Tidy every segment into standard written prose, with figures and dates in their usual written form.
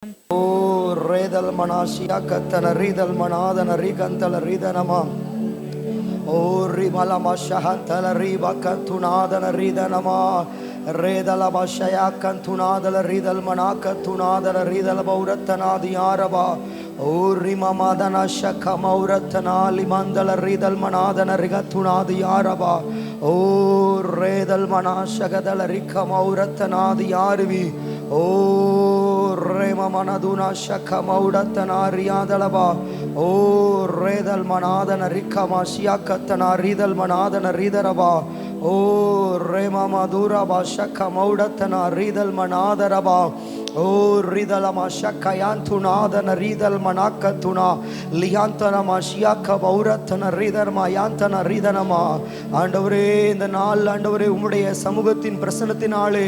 O redal manashia katana ridal manadana rigantala ridanama. O rimalama shahantala riba kantunadana ridanama. Redala bashaya kantunadala ridal manaka tunadala ridal bauratana diaraba. O rimamadana shaka mauratana limandala ridal manadana rigatuna diaraba. O redal manashagadala rika mauratana diarvi. O rema manaduna shaka maudatana riadalaba. O redal manadana rika mashiakatana ridal manadana ridaraba. O rema madura bashaka maudatana ridal manadaraba. O ridala mashaka yantunadana ridal manakatuna liantana mashiaka bauratana ridar mayantana ridanama. ஆண்டவரே இந்த நாள் ஆண்டவரே உம்முடைய சமூகத்தின் பிரசன்னத்தினாலே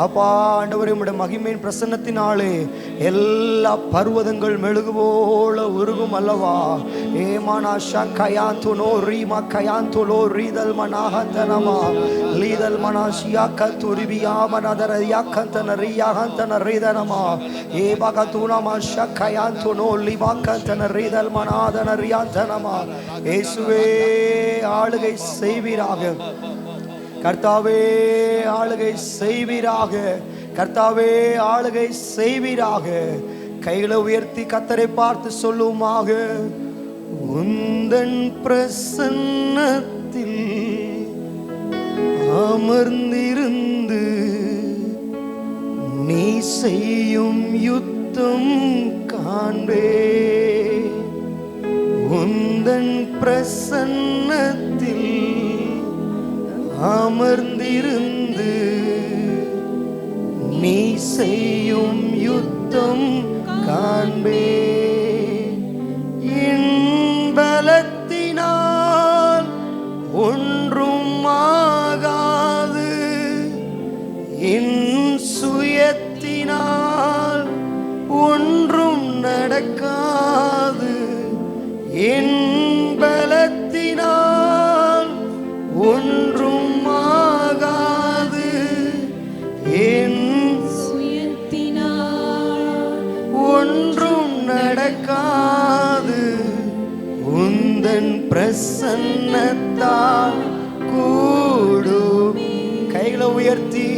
அப்பா ஆண்டவரே உம்முடைய மகிமையின் பிரசன்னத்தினாலே எல்லா பர்வதங்கள் மெழுகு போல உருகும் அல்லவா. ஏமானா ஷக்கயாந்துனோ ரீமா கயாந்துலோ ரீதல் மனாஹந்தனமா லீதல் மனாஷியா கத்துரிபியா மனதர யாக்கந்தன ரியாஹந்தன ரிதனமா ஏபகதுனமா ஷக்கயாந்துனோ லிமாக்கந்தன ரிதல் மனாதன ரியாந்தனமா. இயேசுவே ஆளுகை செய்வீராக கர்த்தாவே, ஆளுகை செய்வீராக கர்த்தாவே, ஆளுகை செய்வீராக. கைகளை உயர்த்தி கர்த்தரை பார்த்து சொல்லுமாக. உந்தன் பிரசன்னத்தில் அமர்ந்திருந்து நீ செய்யும் யுத்தம் காண்பே. உந்தன் பிரசன்னத்தில் அமர்ந்திருந்து நீ செய்யும் யுத்தம் காண்பே. என் பலத்தினால் ஒன்றும் ஆகாது, என் சுயத்தினால் ஒன்றும் நடக்காது. என் பலத்தினால் ஒன்றும் ஆகாது, என் சுயத்தினால் ஒன்றும் நடக்காது. உந்தன் பிரசன்னத்தால் கூடும். கைகளை உயர்த்தி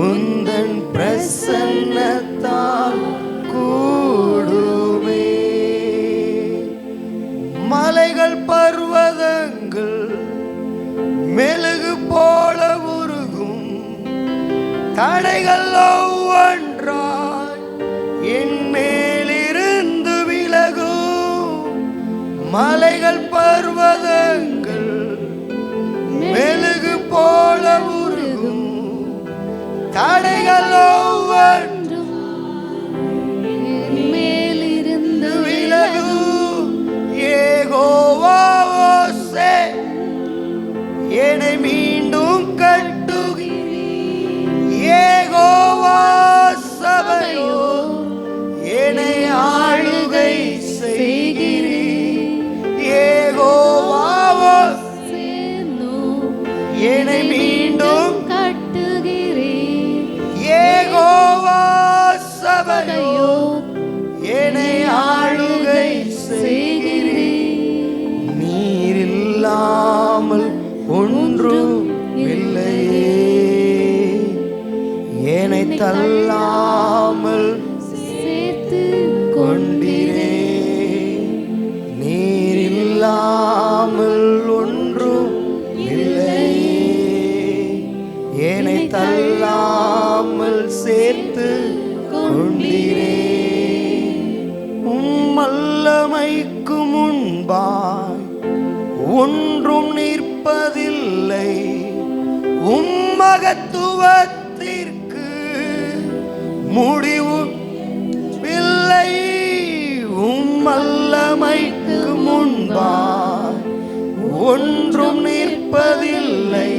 உந்தன் பிரசன்னத்தால் கூடுமே. மலைகள் பர்வதங்கள் மெழுகு போல உருகும், தடைகள் ஒவ்வொன்றாய் என் மேலிருந்து விலகும். மலைகள் பர்வதங்கள் மெழுகு போல உருகும், தடைகள் ஒவ்வொன்றும் மேலிருந்து விலகும். யெகோவாவே என்னை மீண்டும் கட்டுகிறீர். யெகோவா சபையோ என்னை ஆளுகை செய்கிறீர். யெகோவாவோ என்னை மீண்டும் கட்டுகிறீர். யெகோவா சபையோ என்னை ஆளுகை செய்கிறீர். நீர் இல்லாமல் ஒன்றும் இல்லையே, என்னை தள்ளாமல் சேர்த்து கொண்டீரே. நீர் இல்லாமல் ஒன்றும் இல்லையே, என்னை தள்ளாமல் சேர்த்து கொண்டீரே. உம்மல்லமைக்கு முன்பாய் ஒன்றும் நிற்பதில்லை, உம்மகத்துவத்திற்கு முடிவு இல்லை. உம்மல்லமைக்கு முன்பாய் ஒன்றும் நிற்பதில்லை,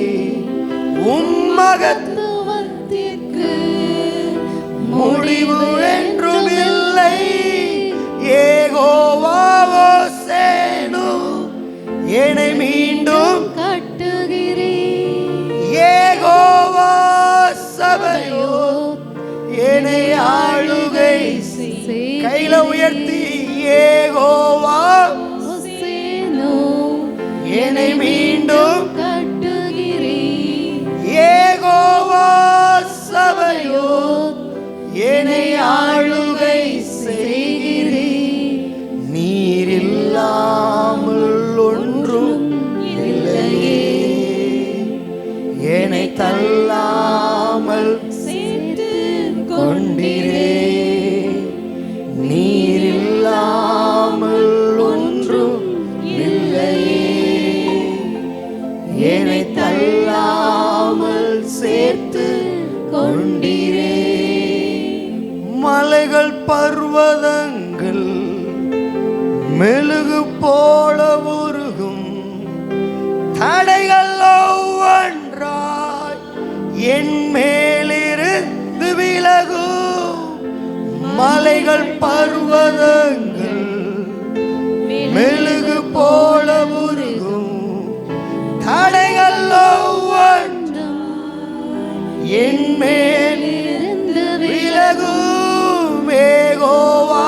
உம்மகத்துவத்திற்கு முடிவு என்றும் இல்லை. யெகோவாவோ சேனு என்னை மீண்டும் கட்டுகிறீர். யெகோவா சபையோ என்னை ஆளுகை கையில உயர்த்தி யெகோவா என்னை மீண்டும் கட்டுகிறீர். யெகோவா சபையோத் என்னை ஆளுகை செய்கிறீர். நீர் இல்லாமல் ஒன்றும் இல்லையே, என்னை தள்ளாமல் சேர்த்து கொண்டிரே. நீர் இல்லாமல் ஒன்றும் இல்லையே, என்னை தள்ளாமல் சேர்த்து கொண்டிரே. மலைகள் பர்வதங்கள் மெழுகு போல உருகும், தடைகள் ஒவ்வொன்றாய் என் மேலிருந்து விலகும். மலைகள் பர்வதங்கள் மெழுகு போல உருகும், தடைகள் ஒவ்வொன்றாய் என் மேலிருந்து விலகும். யெகோவா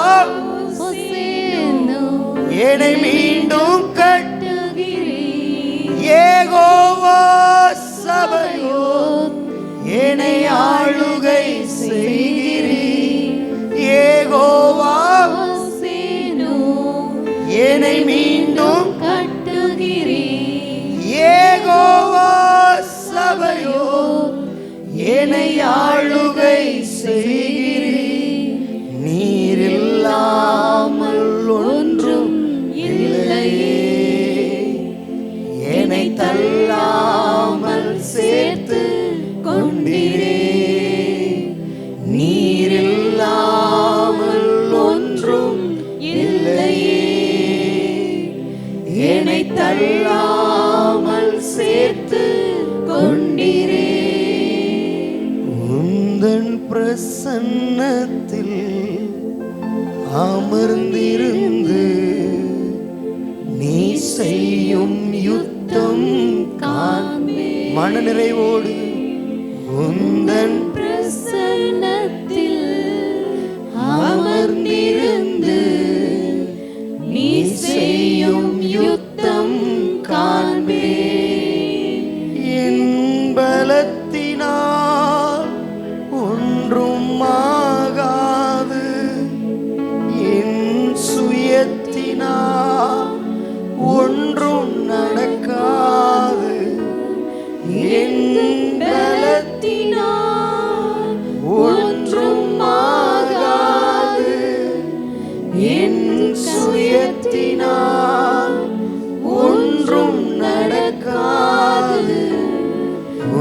என்னை மீண்டும் கட்டுகிறீர். யெகோவா சபையோத் என்னை ஆளுகை செய்கிறீர். யெகோவா என்னை மீண்டும் கட்டுகிறீர். யெகோவா சபையோத் என்னை ஆளுகை செய்கிறீர். நீர் இல்லாமல் ஒன்றும் இல்லையே, என்னை தள்ளாமல் சேர்த்து கொண்டிரே. நீர் இல்லாமல் ஒன்றும் இல்லையே, என்னை தள்ளாமல் சேர்த்து கொண்டிரே. உந்தன் பிரசன்னத்தில் அமர்ந்திருந்து நீ செய்யும் யுத்தம் காண்பே. மன நிறைவோடு உந்தன் பிரசன்னத்தில் அமர்ந்திருந்து நீ செய்யும் யுத்தம் காண்பே. என் பலத்தினால் ஒன்றும் ஆகாது, என் சுயத்தினால் ஒன்றும் நடக்காது. என் பலத்தினால் ஒன்றும் ஆகாது, என் சுயத்தினால் ஒன்றும் நடக்காது.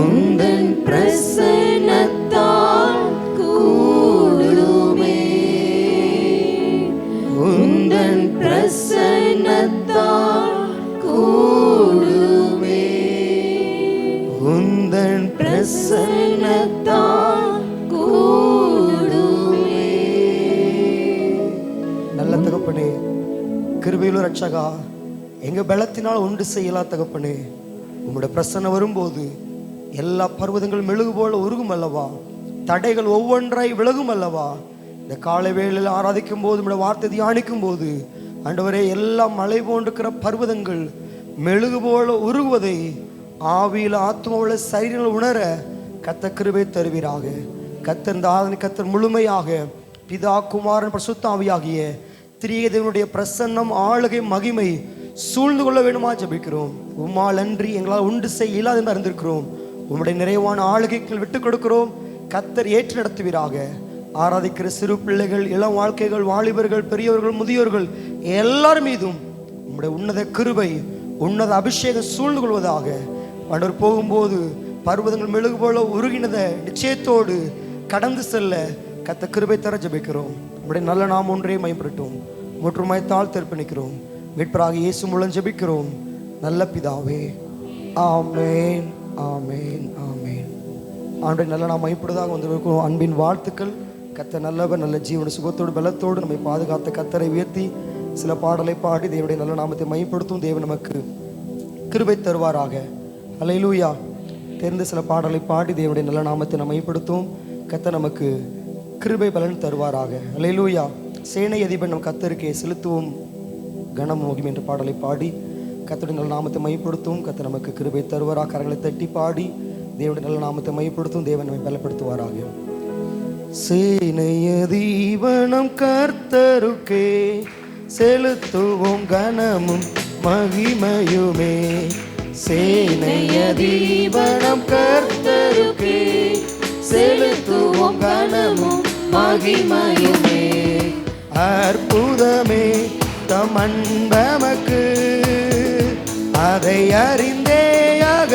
உந்தன் பிரசன்னத்தால் கூடுமே, உந்தன் பிரசன்னத்தால் கூடுமே, உந்தன் பிரசன்னத்தால் கூடுமே. நல்ல தகப்பனே, கிருபையுள்ள ரட்சகா, எங்க பலத்தினால் ஒன்று செய்யலாம் தகப்பனே. உம்முடைய பிரசன்னம் வரும்போது எல்லா பர்வதங்களும் மெழுகு போல உருகும் அல்லவா, தடைகள் ஒவ்வொன்றாய் விலகும் அல்லவா. இந்த காலை வேளையில் ஆராதிக்கும் போது, உம்முடைய வார்த்தை தியானிக்கும் போது ஆண்டவரே, எல்லா மலை போன்றிருக்கிற பர்வதங்கள் மெழுகு போல உருகுவதை ஆவியில் ஆத்மாவில் சரீரங்கள் உணர கர்த்தர் கிருபை தருவீராக. கர்த்தர் இந்த ஆராதனை கர்த்தர் முழுமையாக பிதா குமாரன் பரிசுத்த ஆவியாகிய திரிய தேவனுடைய பிரசன்னம் ஆளுகை மகிமை சூழ்ந்து கொள்ள வேண்டுமா ஜெபிக்கிறோம். உம்மால் அன்றி எங்களால் உண்டு செய்ய இயலாது என்று அறிந்திருக்கிறோம். உம்முடைய நிறைவான ஆளுகைகள் விட்டுக் கொடுக்கிறோம். கர்த்தர் ஏற்று நடத்துவீராக. ஆராதிக்கிற சிறு பிள்ளைகள், இளம் வாழ்க்கைகள், வாலிபர்கள், பெரியவர்கள், முதியோர்கள் எல்லார் மீதும் உம்முடைய உன்னத கிருபை, உன்னத அபிஷேகம் சூழ்ந்து கொள்வதாக. ஆண்டவர் போகும்போது பர்வதங்கள் மெழுகு போல உருகினதை நிச்சயத்தோடு கடந்து செல்ல கர்த்தர் கிருபை தர ஜெபிக்கிறோம். உம்முடைய நல்ல நாம் ஒன்றே மையப்படட்டும். முற்றுமாய் தாழ்த்தர்ப்பணிக்கிறோம். மீட்பராக இயேசு மூலம் ஜெபிக்கிறோம் நல்ல பிதாவே, ஆமேன், ஆமேன், ஆமேன். ஆண்டவரை நல்ல நாம் மையப்படுதாக வந்திருக்கிறோம். அன்பின் வாழ்த்துக்கள். கர்த்தர் நல்லவர், நல்ல ஜீவன சுகத்தோடு பலத்தோடு நம்மை பாதுகாத்த கர்த்தரை உயர்த்தி சில பாடலை பாடி தேவனுடைய நல்ல நாமத்தை மையப்படுத்தும். தேவன் நமக்கு கிருபை தருவாராக. அல்லேலூயா. தெரிந்த சில பாடலை பாடி தேவனுடைய நல்ல நாமத்தை நாம் மையப்படுத்தும். கர்த்தர் நமக்கு கிருபை பலன் தருவாராக. அல்லேலூயா. சேனை அதிபன் நம் கர்த்தருக்கே செலுத்துவோம் கனம் மோகிம் என்ற பாடலை பாடி கர்த்தருடைய நல்ல நாமத்தை மையப்படுத்தும். கர்த்தர் நமக்கு கிருபை தருவாரா. கரங்களை தட்டி பாடி தேவனுடைய நல்ல நாமத்தை மையப்படுத்தும். தேவன் நம்மை பலப்படுத்துவாராக. சேனை அதிபனம் கர்த்தருக்கே செலுத்துவோம் கனமும் மகிமையுமே. சேனை அதிபனம் கர்த்தருக்கே செலுத்துவோம் கனமும் மகிமையுமே. அற்புதமே தம் அன்பமக்கு அதை அறிந்தேயாக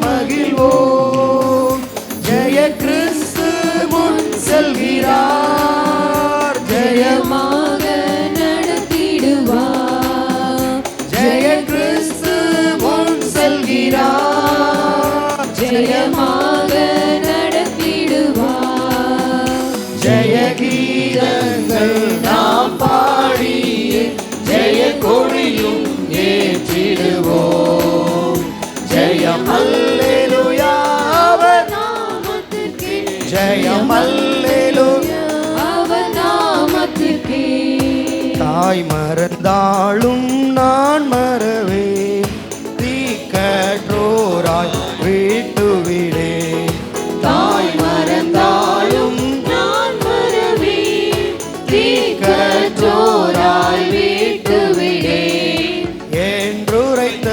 மகிழ்வோம். ஜெய கிறிஸ்து முன் செல்கிறார், ஜெயமாக நடத்திடுவார். ஜெய கிறிஸ்து முன் செல்கிறார், ஜெயமாக நடத்திடுவார். ஜெய கீதங்கள் நாம் பாடிய ஜெய கொடியும் ஏற்றிடுவோம். ஜெயம் அல்லேலூயா அவர் நாமத்திற்கே, ஜெயம் அல்லேலூயா அவர் நாமத்திற்கே. தாய் மறந்தாலும் நான் மறவேன், தீக்கற்றோராய் வீட்டுவிடே. தாய் மறந்தாலும் நான் மறவேன், தீக்கற்றோராய் வீட்டுவிடேன். என்றுரைத்த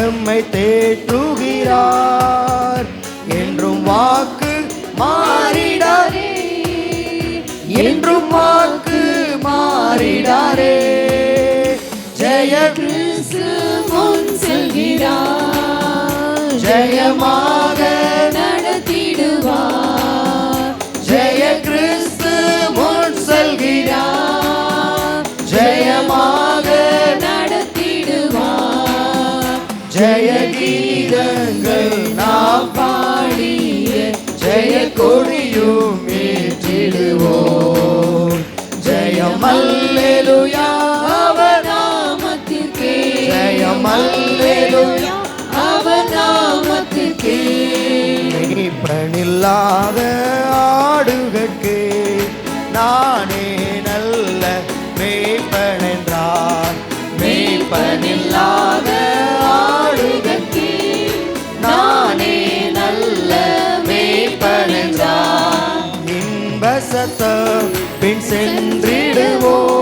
எம்மை தேற்றுகிறார், என்றும் வாக்கு மாறிடாரே, என்றும் வாக்கு மாறிடாரே. ஜெய கிறிஸ்து முன் செல்கிறார், ஜெயமாக நடத்திடுவார். ஜெய கிறிஸ்து முன் செல்கிறார், ஜெயமாக நடத்திடுவார். ஜெய கீதங்கள் நாம் பாடிய ஜெய கொடியும் ஏற்றிடுவோம். ஜெயம் அல்லேலூயா அவர் நாமத்திற்கே, ஜெயம் அல்லேலூயா அவர் நாமத்திற்கே. மேய்ப்பனில்லாத ஆடுகட்கே நானே நல்ல மேய்ப்பனென்றார். மேய்ப்பனில்லாத ஆடுகட்கே நானே நல்ல மேய்ப்பனென்றார். இன்ப சத்தம் பின் சென்றிடுவோம்,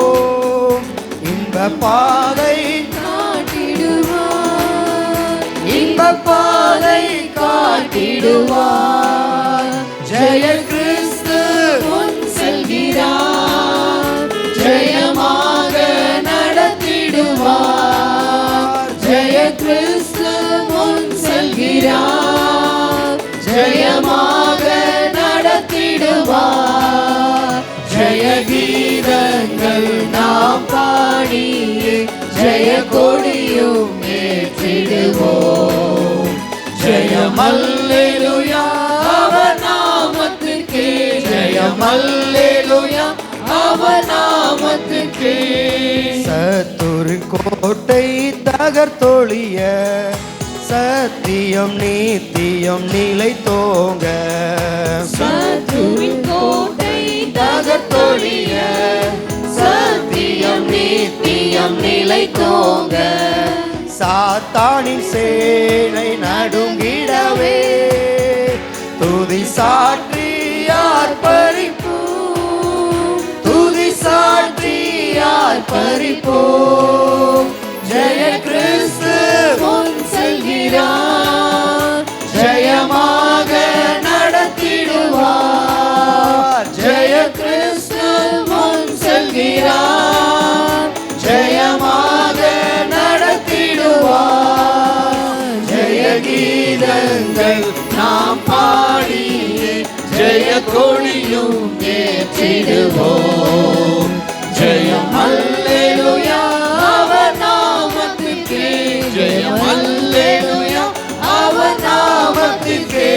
இன்ப பாதை காட்டிடுவார், இன்ப பாதை காட்டிடுவார். ஜெய கிறிஸ்து முன் செல்கிறார், ஜெயமாக நடத்திடுவார். ஜெய கிறிஸ்து முன் செல்கிறார், ஜெயமாக நடத்திடுவார். ஜெய கீதங்கள் நாம் பாடிய ஜெய கொடியும் ஏற்றிடுவோம். ஜெயம் அல்லேலூயா அவர் நாமத்திற்கே, ஜெயம் அல்லேலூயா அவர் நாமத்திற்கே. சத்துரு கோட்டை தகர்த்தொழிய சத்தியம் நீத்தியம் நிலைத்தோங்க. சத்துருவின் கோட்டை தகர்த்தொழிய சத்தியம் நீத்தியம் நிலைத்தோங்க. சாத்தானின் சேனை நடுங்கிடவே துதி சாற்றி ஆர்ப்பரிப்போம், துதி சாற்றி ஆர்ப்பரிப்போம். ஜெய கிறிஸ்து முன் செல்கிறார், ஜெயமாக நடத்திடுவார். ஜெய கிறிஸ்து முன் செல்கிறார், ஜெயமாக நடத்திடுவார். ஜெய கீதங்கள் நாம் பாடிய ஜெய கொடியும் ஏற்றிடுவோம். ஜெயம் அல்லேலூயா அவர் நாமத்திற்கே, ஜெயம் அல்லேலூயா அவர் நாமத்திற்கே.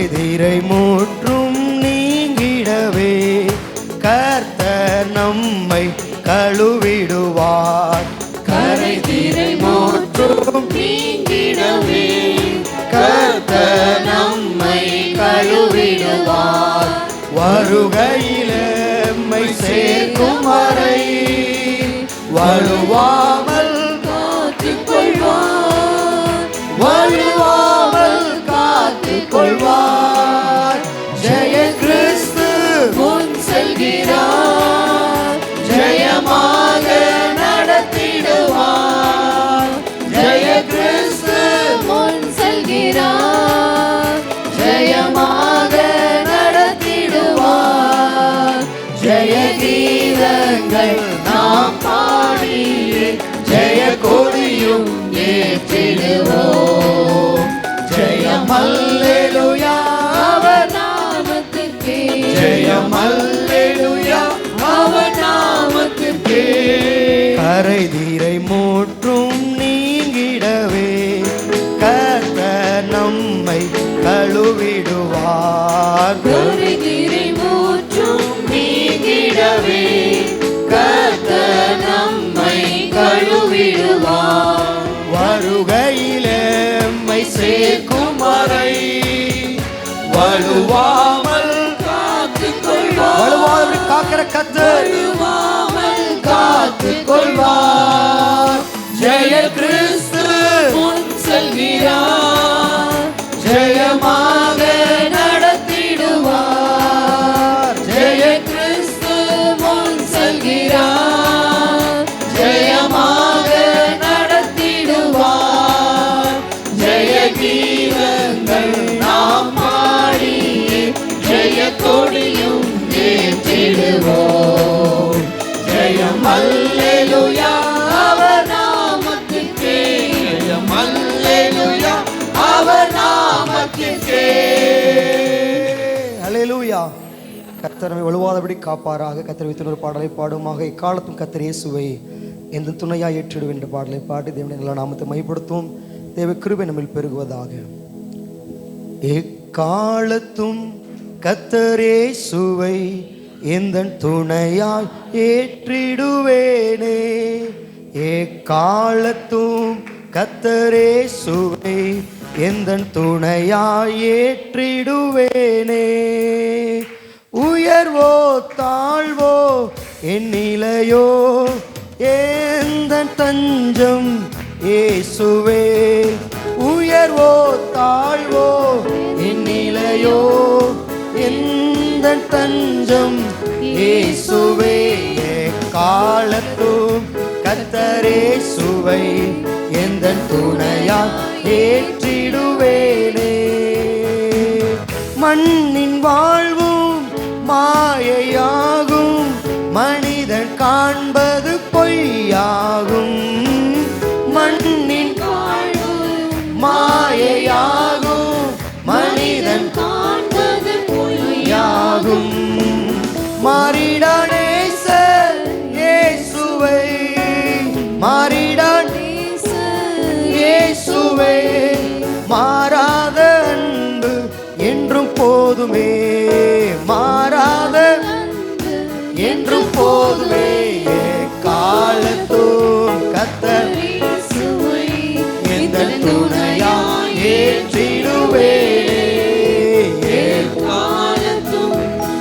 எதிரை முற்றும் நீங்கிடவே கர்த்தர் நம்மை கழுவிடுவார். கரை தீரை முற்றும் நீங்கிடவே கர்த்தர் நம்மை கழுவி நடத்திடுவார். வருகையிலே எம்மை சேர்க்கும் வரை வழுவாமல் காத்துக் கொள்வார். வழுவாமல் காத்துக் கொள்வார். ஜெய கிறிஸ்து முன் செல்கிறார். ஜெயமாக நடத்திடுவார். ஜெய கிறிஸ்து முன் செல்கிறார். ஜெயமாக நடத்திடுவார். ஜெய கீதங்கள் நாம் பாடி ஜெய கொடியும் ஏற்றிடுவோம். ஜெயம் அல்லேலூயா அவர் நாமத்திற்கே. ஜெயம் அல்லேலூயா அவர் நாமத்திற்கே. கரை தீரை மூற்றும் நீங்கிடவே கர்த்தர் நம்மை கழுவிடுவார். கரை தீரை மூற்றும் நீங்கிடவே கர்த்தர் நம்மை கழுவிடுவார். வருகையிலே எம்மை சேர்க்கும் வரை வழுவாமல் காத்துக் கொள்வார். வழுவாமல் காக்கிற கர்த்தர் வழுவாமல் காத்துக் கொள்வார். ஜெய கிறிஸ்து முன் செல்கிறார். ஜெயமாக நடத்திடுவார். ஜெய கிறிஸ்து முன் செல்கிறார். ஜெயமாக நடத்திடுவார். ஜெய கீதங்கள் நாம் பாடி ஜெய கொடியும் ஏற்றிடுவோம். ஜெயம் அல்லேலூயா அவர் நாமத்திற்கே. ஜெயம் அல்லேலூயா அவர் நாமத்திற்கே. அல்லேலூயா. கர்த்தர் நம்மை வழுவாதபடி காப்பாராக. கர்த்தர் வைத்து ஒரு பாடலை பாடுமாக இக்காலத்தும் கர்த்தர் இயேசுவை எந்த துணையாய் ஏற்றிடுவேன் என்ற பாடலை பாடி தேவனுடைய நல்ல நாமத்தை மைப்படுத்தும். தேவ கிருபை நம்மில் பெருகுவதாக. எக்காலத்தும் கர்த்தர் இயேசுவை எந்த துணையாய் ஏற்றிடுவேனே. எக்காலத்தும் கர்த்தர் இயேசுவை எந்த துணையாய் ஏற்றிடுவேனே. உயர்வோ தாழ்வோ என் நிலையோ எந்த தஞ்சம் இயேசுவே. உயர்வோ தாழ்வோ என் நிலையோ எந்த தஞ்சம் இயேசுவே. காலத்தும் கர்த்தர் இயேசுவை எந்த துணையாய் ஏற்றிடுவேனே. மண்ணின் வாழ்வும் மாயையாகும் மனிதன் காண்பது பொய்யாகும். மண்ணின் மாயையாகும் மனிதன் காண்பது பொய்யாகும். மாறிடானே இயேசுவை மாறிடான் இயேசுவை. மாறாத அன்பு என்றும் போதுமே. மாறாத என்றும் போதுமே. காலத்தும் கர்த்தர் எந்த துணையாய் ஏற்றிடுவேனே.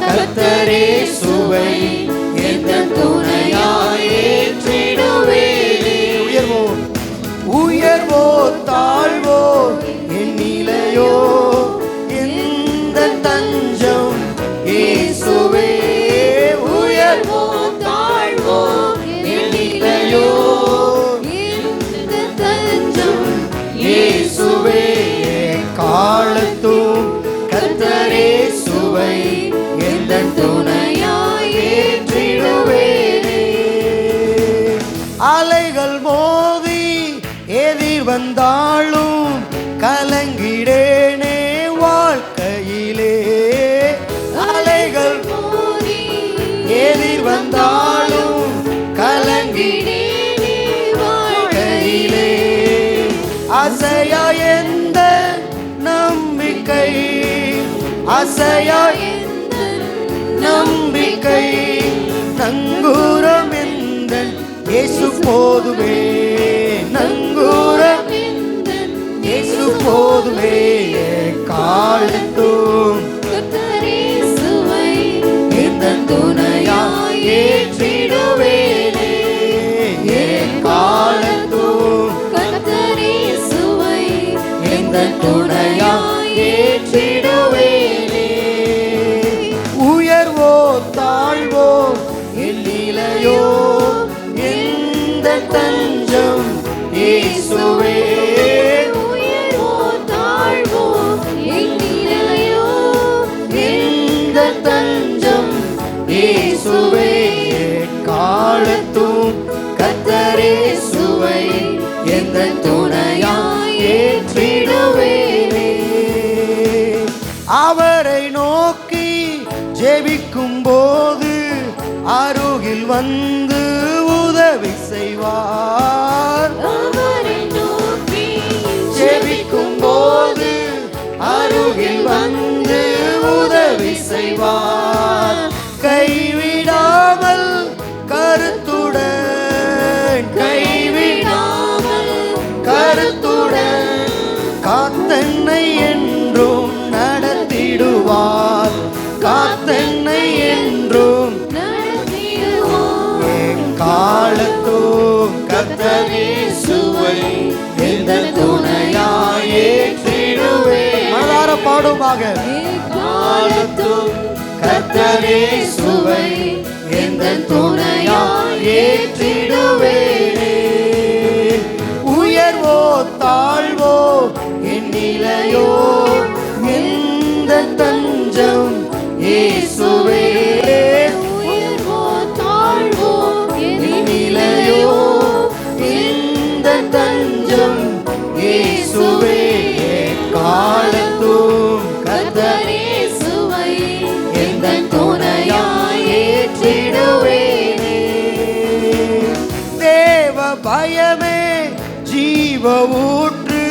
கர்த்தர் இயேசுவை எந்த துணையாய் ஏற்றிடுவேனே. உயர்வோ உயர்வோ தாழ்வோ என் நிலையோ எந்த தஞ்சம் இயேசுவே. உயர்வோ தாழ்வோ என் நிலையோ எந்த தஞ்சம் இயேசுவே. காலத்தும் கர்த்தர் இயேசுவை எந்த துணையாய் ஏற்றிடுவேனே. அலைகள் மோதி எதிர் வந்தாலும் கலங்கிடேனே வாழ்க்கையிலே. அலைகள் எதிர் வந்தாலும் கலங்கிடேனே வாழ்க்கையிலே. அசையா எந்த நம்பிக்கை அசையா நம்பிக்கை நங்கூரம் எந்த இயேசு போதுமே. நங்கூரம் இயேசு போதுமே. காலத்தும் இந்த தஞ்சம் இயேசுவே காலத்தும் கர்த்தரே சுவை எந்த துணையாய் ஏற்றிடுவேனே. அவரை நோக்கி ஜெபிக்கும் போது அருகில் வந்து உதவி செய்வார். அவரை நோக்கி ஜெபிக்கும் போது அருகில் வந்து உதவி செய்வார். கைவிடாமல் கருத்துடன் கைவிடாமல் கருத்துடன் காத்தென்னை என்றும் நடத்திடுவார். காத்தென்னை என்றும் காலத்தும் கர்த்தர் இயேசுவை எந்த துணையாய் ஏற்றிடுவேன். மனதார பாடுமாக. காலத்தும் கர்த்தர் இயேசுவை எந்த துணையாய் ஏற்றிடுவேனே. உயர்வோ தாழ்வோ என் நிலையோ எந்த தஞ்சம் இயேசுவே. உயர்வோ தாழ்வோ என் நிலையோ எந்த தஞ்சம் இயேசுவே. காலத்தும் கர்த்தர் இயேசுவை எந்த துணையாய் ஏற்றிடுவேனே. தேவ பயமே ஜீவ ஊற்று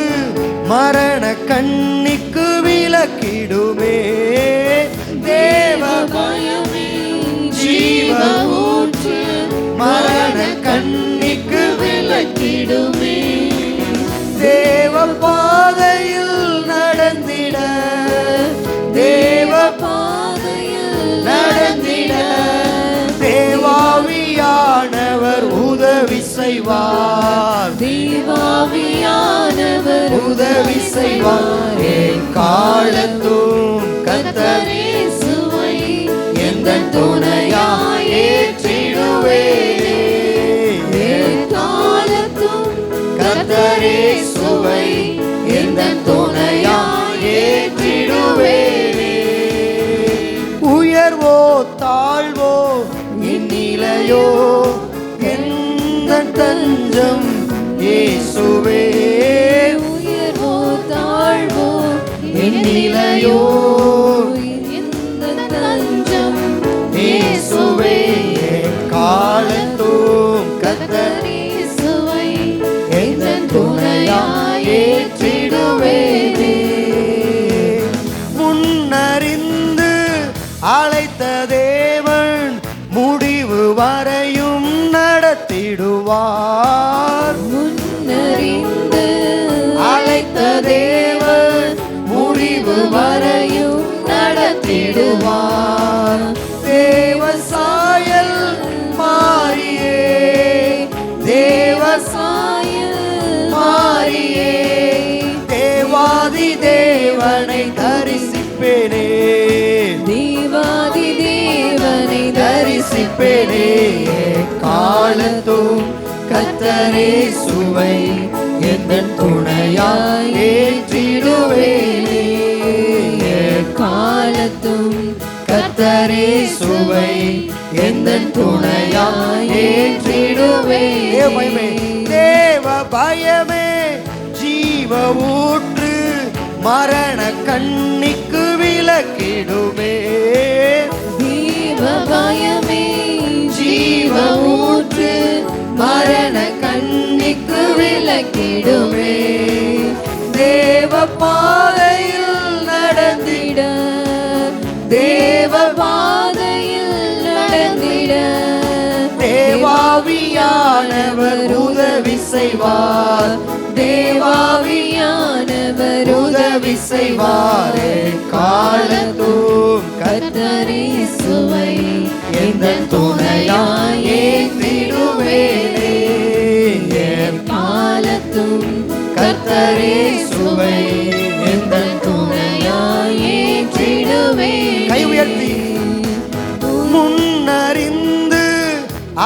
மரண கண்ணிக்கு விலக்கிடுமே. தேவ பயமே ஜீவ ஊற்று மரண கண்ணிக்கு விலக்கிடுமே. தேவ பாதையில் நடந்திட தேவ பாதையில் நடந்திட தேவாவியானவர் உதவி செய்வார். தேவாவியானவர் உதவி செய்வார். காலத்தும் கர்த்தர் இயேசுவை எந்த துணையாய் ஏற்றிடுவேனே. காலத்தும் கர்த்தர் இயேசுவை எந்த துணையாய் ஏற்றிடுவேனே. உயர்வோ தாழ்வோ இந்நிலையோ எந்த தஞ்சம் இயேசுவே. உயர்வோ தாழ்வோ இந்நிலையோ எந்த தஞ்சம் இயேசுவே. காலத்தும் கர்த்தர் இயேசுவை எந்த துணையாய் ஏற்றிடுவேனே. முன்னறிந்து அழைத்த தேவன் முடிவு வரையும் நடத்திடுவார். முன்னறிந்து அழைத்த தேவன் முடிவு வரையும் நடத்திடுவார். தேவ சாயல் மாறியே தேவ சாயல் மாறியே தேவாதி தேவனை தரிசிப்பேனே. தேவாதி தேவனை தரிசிப்பேனே. காலத்தும் கர்த்தர் இயேசுவை எந்த துணையாய் ஏற்றிடுவேனே. காலத்தும் கர்த்தர் இயேசுவை எந்த துணையாய் ஏற்றிடுவேனே. தேவ பயமே ஜீவ ஊற்று மரண கண்ணிக்கு விலக்கிடுமே. தேவ பயமே ஜீவ ஊற்று மரண கண்ணிக்கு விலக்கிடுமே. தேவ பாதையில் நடந்திட தேவ பாதையில் நடந்திட தேவாவியானவர் உதவி செய்வார். தேவாவியானவர் உதவி செய்வார். காலத்தும் கர்த்தர் இயேசுவை எந்த துணையாய் ஏற்றிடுவேனே. காலத்தும் கர்த்தர் இயேசுவை எந்த துணையாய் ஏற்றிடுவேன். கை உயர்த்தி. முன்னறிந்து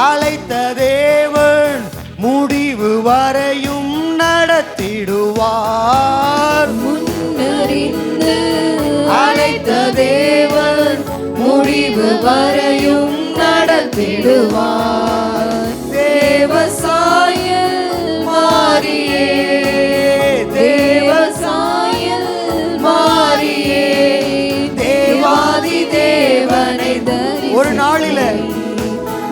அழைத்த தேவன் முடிவு வரையும் நடத்திடுவார். முன்னறிந்து அழைத்த தேவன் முடிவு வரையும் நடத்திடுவார். தேவசாயல் மாறியே, தேவசாயல் மாறியே, தேவாதி தேவனை ஒரு நாளில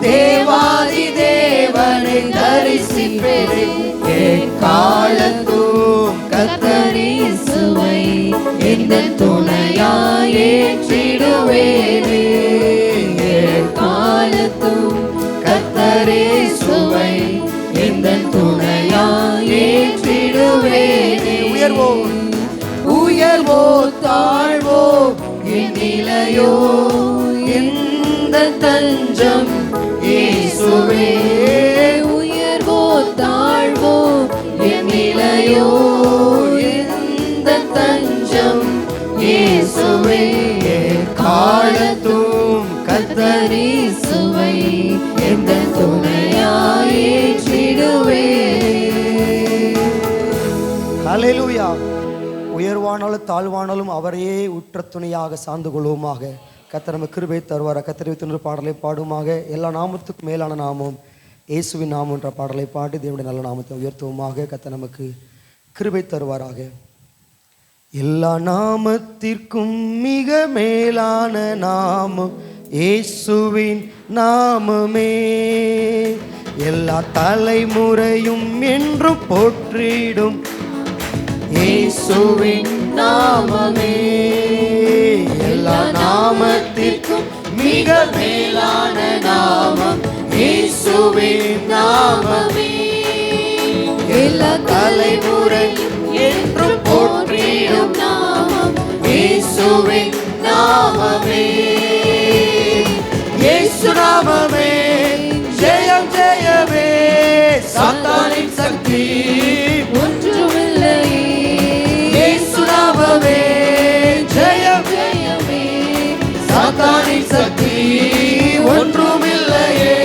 தேவாதி தேவனை தரிசிப்பேனே. காலத்தும் கர்த்தர் இயேசுவை எந்த துணையாய் ஏற்றிடுவேனே. காலத்தும் கர்த்தர் இயேசுவை எந்த துணையாய் ஏற்றிடுவேனே. உயர்வோ தாழ்வோ என் நிலையோ எந்த தஞ்சம் இயேசுவே. உயர்வோ தாழ்வோ என் நிலையோ எந்த தஞ்சம் இயேசுவே. காலத்தும் கர்த்தர் இயேசுவை எந்த துணையாய் ஏற்றிடுவேன். ஹல்லேலூயா. உயர்வானாலும் தாழ்வானாலும் அவரையே உற்ற துணையாக சார்ந்து கொள்வோமாக. கர்த்தர் நம்ம கிருபை தருவார். கர்த்தரை வைத்து பாடலை பாடுமாக. எல்லா நாமத்துக்கும் மேலான நாமம் இயேசுவின் நாமம் என்ற பாடலை பாடி தேவனுடைய நல்ல நாமத்தை உயர்த்துவோமாக. கர்த்தர் நமக்கு கிருபை தருவாராக. எல்லா நாமத்திற்கும் மிக மேலான நாமம் இயேசுவின் நாமமே. எல்லா தலைமுறையும் என்றும் போற்றிடும் இயேசுவின் நாமமே. எல்லா நாமத்திற்கும் மிக மேலான நாமம் இயேசுவின் நாமமே. எல்லா தலைமுறையும் என்றும் போற்றிடும் நாமம் இயேசுவின் நாமமே. இயேசு நாமமே ஜெயம் ஜெயமே. சாத்தானின் சக்தி ஒன்றுமில்லை. இயேசு நாமமே ஜெயம் ஜெயமே. சாத்தானின் சக்தி ஒன்றுமில்லையே.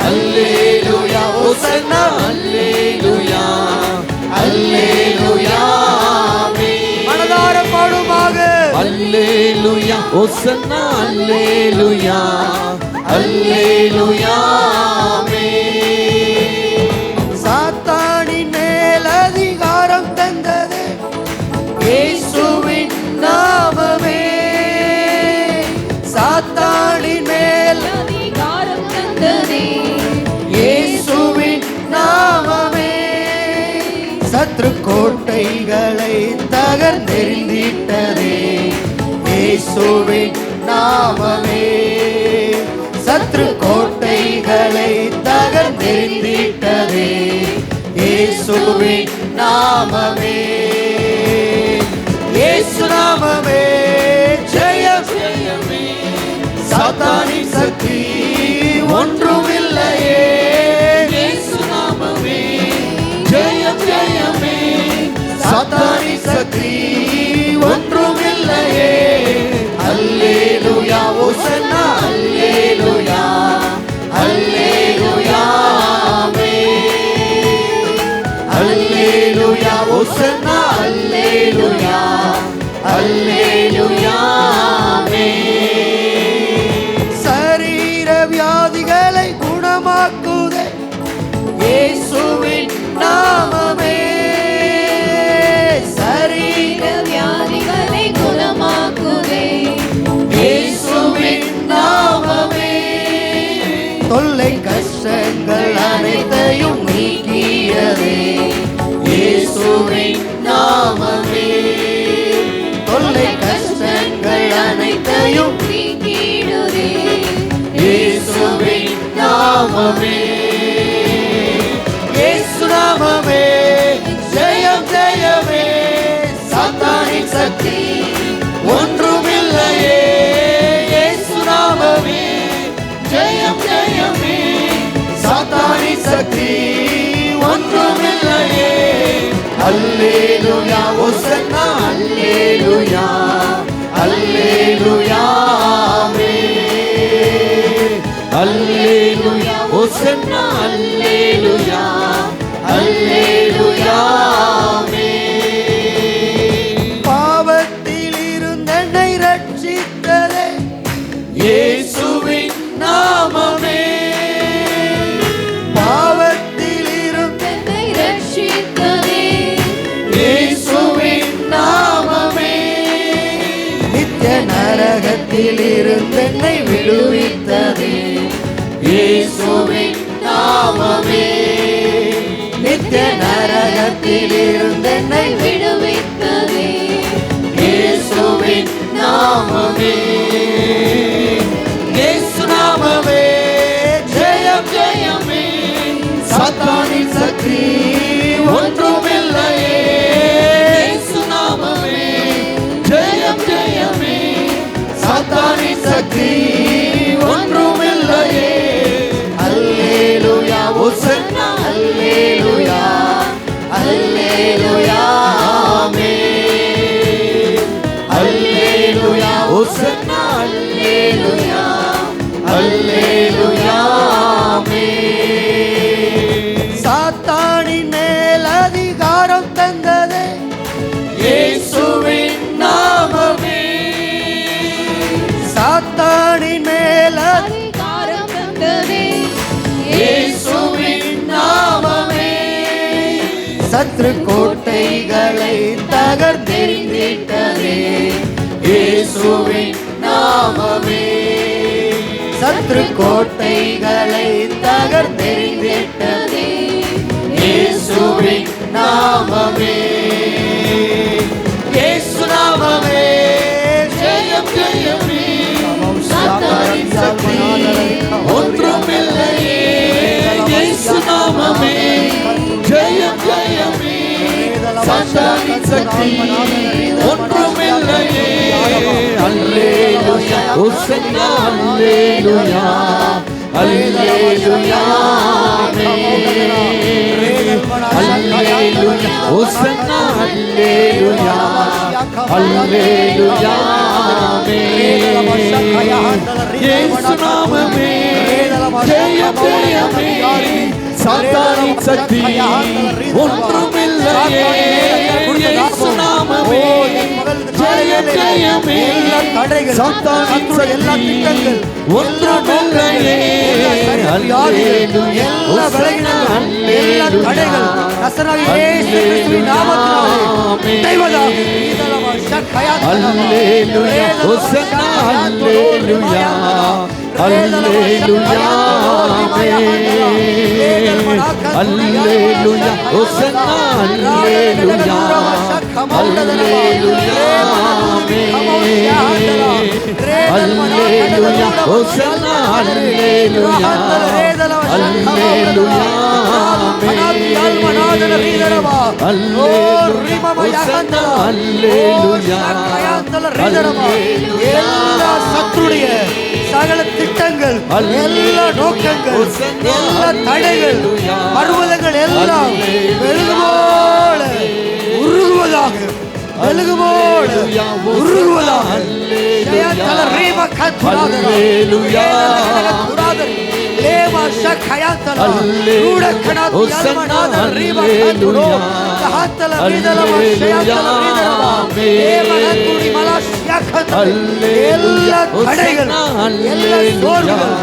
அல்லேலூயா ஹோசன்னா அல்லேலூயா அல்லேலூயா. மனதார பாடுமாக. அல்லேலூயா ஹோசன்னா அல்லேலூயா அல்லேலூயா. சாத்தானின் மேல் அதிகாரம் தந்தது இயேசுவின் நாமமே. சாத்தானின் மேல் அதிகாரம் தந்ததே இயேசுவின் நாமமே. சத்ரு கோட்டைகளை தகர்ந்தெறிந்திட்டதே இயேசுவின் நாமமே. சத்ரு கோட்டைகளை தகர்ந்தெறிந்திட்டதே இயேசுவின் நாமமே. இயேசு நாமமே ஜெயம் ஜெயமே. சாத்தானின் சக்தி ஒன்றுமில்லையே. இயேசு நாமமே ஜெயம் ஜெயமே. சாத்தானின் சக்தி ஒன்றுமில்லையே. அல்லேலூயா ஹோசன்னா அல்லேலூயா அல்லேலூயா. அல்லேலூயா ஹோசன்னா அல்லேலூயா அல்லேலூயா. சரீர வியாதிகளை குணமாக்குதே இயேசுவின் நாமமே. சரீர வியாதிகளை குணமாக்குதே இயேசுவின் நாமமே. தொல்லை கஷ்டங்கள் அனைத்தையும் நீக்கியதே இயேசுவின் நாமமே. தொல்லை கஷ்டங்கள் அனைத்தையும் நீக்கிடுதே இயேசுவின் நாமமே. இயேசு நாமமே ஜெயம் ஜெயமே. சாத்தானின் சக்தி ஒன்றுமில்லையே. இயேசு நாமமே ஜெயம் ஜெயமே. சாத்தானின் சக்தி ஒன்றுமில்லையே. அல்லேலூயா ஹோசன்னா அல்லேலூயா அல்லேலூயா. அல்லேலூயா ஹோசன்னா அல்லேலூயா அல்லேலூயா. பாவத்தில் இருந்து என்னை ரட்சித்ததே இயேசுவின் நாமமே பாவத்தில் இருந்து என்னை ரட்சித்ததே இயேசுவின் நாமமே நித்திய நரகத்தில் இருந்து என்னை விடுவித்ததே. இயேசுவின் நாமமே நித்திய நரகத்தில் இருந்து என்னை விடுவித்ததே இயேசுவின் நாமமே இயேசு நாமமே ஜெயம் ஜெயமே சாத்தானின் சக்தி ஒன்றுமில்லையே இயேசு நாமமே ஜெயம் ஜெயமே சாத்தானின் சக்தி ஒன்றுமில்லையே அல்லேலூயா ஓசன்னா அல்லேலூயா அல்லேலூயா ஆமென் அல்லேலூயா ஓசன்னா அல்லேலூயா அல்லேலூயா ஆமென் சாத்தானின் மேல் அதிகாரம் தந்ததே இயேசுவின் நாமமே சாத்தானின் மேல் அதிகாரம் தந்ததே இயேசுவின் நாமமே சத்ரு கோட்டைகளை தகர்த்தெறிந்திட்டதே. இயேசுவின் நாமமே சத்ரு கோட்டைகளை தகர்த்தெறிந்திட்டதே. இயேசுவின் நாமமே இயேசு நாமமே ஜெயம் ஜெயமே சாத்தானின் சக்தி ஒன்றுமில்லையே இயேசு நாமமே ஜெயம் ஜெயமே சாத்தானின் சக்தி ஒன்றுமில்லையே அல்லேலூயா ஓசன்னா அல்லேலூயா அல்லேலூயா அல்லேலூயா ஓசன்னா அல்லேலூயா அல்லேலூயா இயேசு நாமமே ஜெயம் ஜெயமே சாத்தானின் சக்தி ஒன்றுமில்லையே இயேசு நாமமே ஜெயம் ஜெயமே சாத்தானின் சக்தி ஒன்றுமில்லையே அல்லேலூயா ஓசன்னா அல்லேலூயா அல்லேலூயா ஓசன்னா அல்லேலூயா அல்லேலூயா அல்லேலூயா ஓசன்னா அல்லேலூயா அல்லேலூயா அல்லேலூயா ஓசன்னா அல்லேலூயா அல்லேலூயா எல்லா சத்துருடைய சகல திட்டங்கள் எல்லா நோக்கங்கள் எல்லா தடைகள் பர்வதங்கள் எல்லாம் மெழுகுபோல உருகுவதாக மெழுகுபோல உருகுவதாக எல்லா தடைகள் எல்லா சோர்வுகள்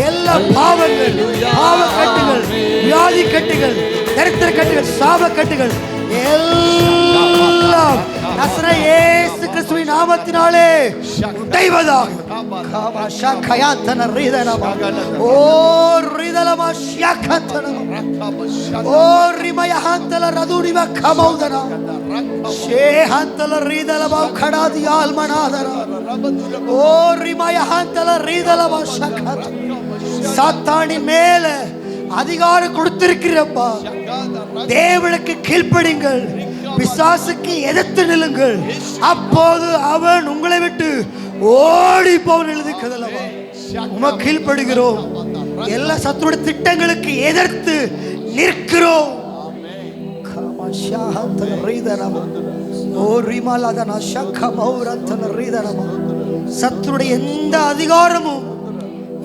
எல்லா பாவங்கள் பாவ கட்டுகள் வியாதி கட்டுகள் தரித்திர கட்டுகள் சாப கட்டுகள் எல்லாம் நசரேய இயேசு கிறிஸ்துவின் நாமத்தினாலே உடைவதாக. ஓ ரிதலமா ஷியகந்தன ஓ ரிமயஹந்தல ரதுனிவ கமௌதன ஷேஹந்தல ரிதலமா ಖಡಾದಿ ಆಲ್ಮನಾದರ ஓ ரிமயஹந்தல ரிதலமா ஷகத சாத்தானின் மேல அதிகாரம் கொடுத்திருக்கிறப்பா. தேவனுக்கு கீழ்ப்படிங்கள், பிசாசுக்கு எதிர்த்து நில்லுங்கள், அப்போது அவன் உங்களை விட்டு ஓடி போவன் எழுதிக்கதல்லவா. உமக்கு கீழ்ப்படுகிறோம், எல்லா சத்துருடைய திட்டங்களுக்கு எதிர்த்து நிற்கிறோம். சத்துருடைய எந்த அதிகாரமும்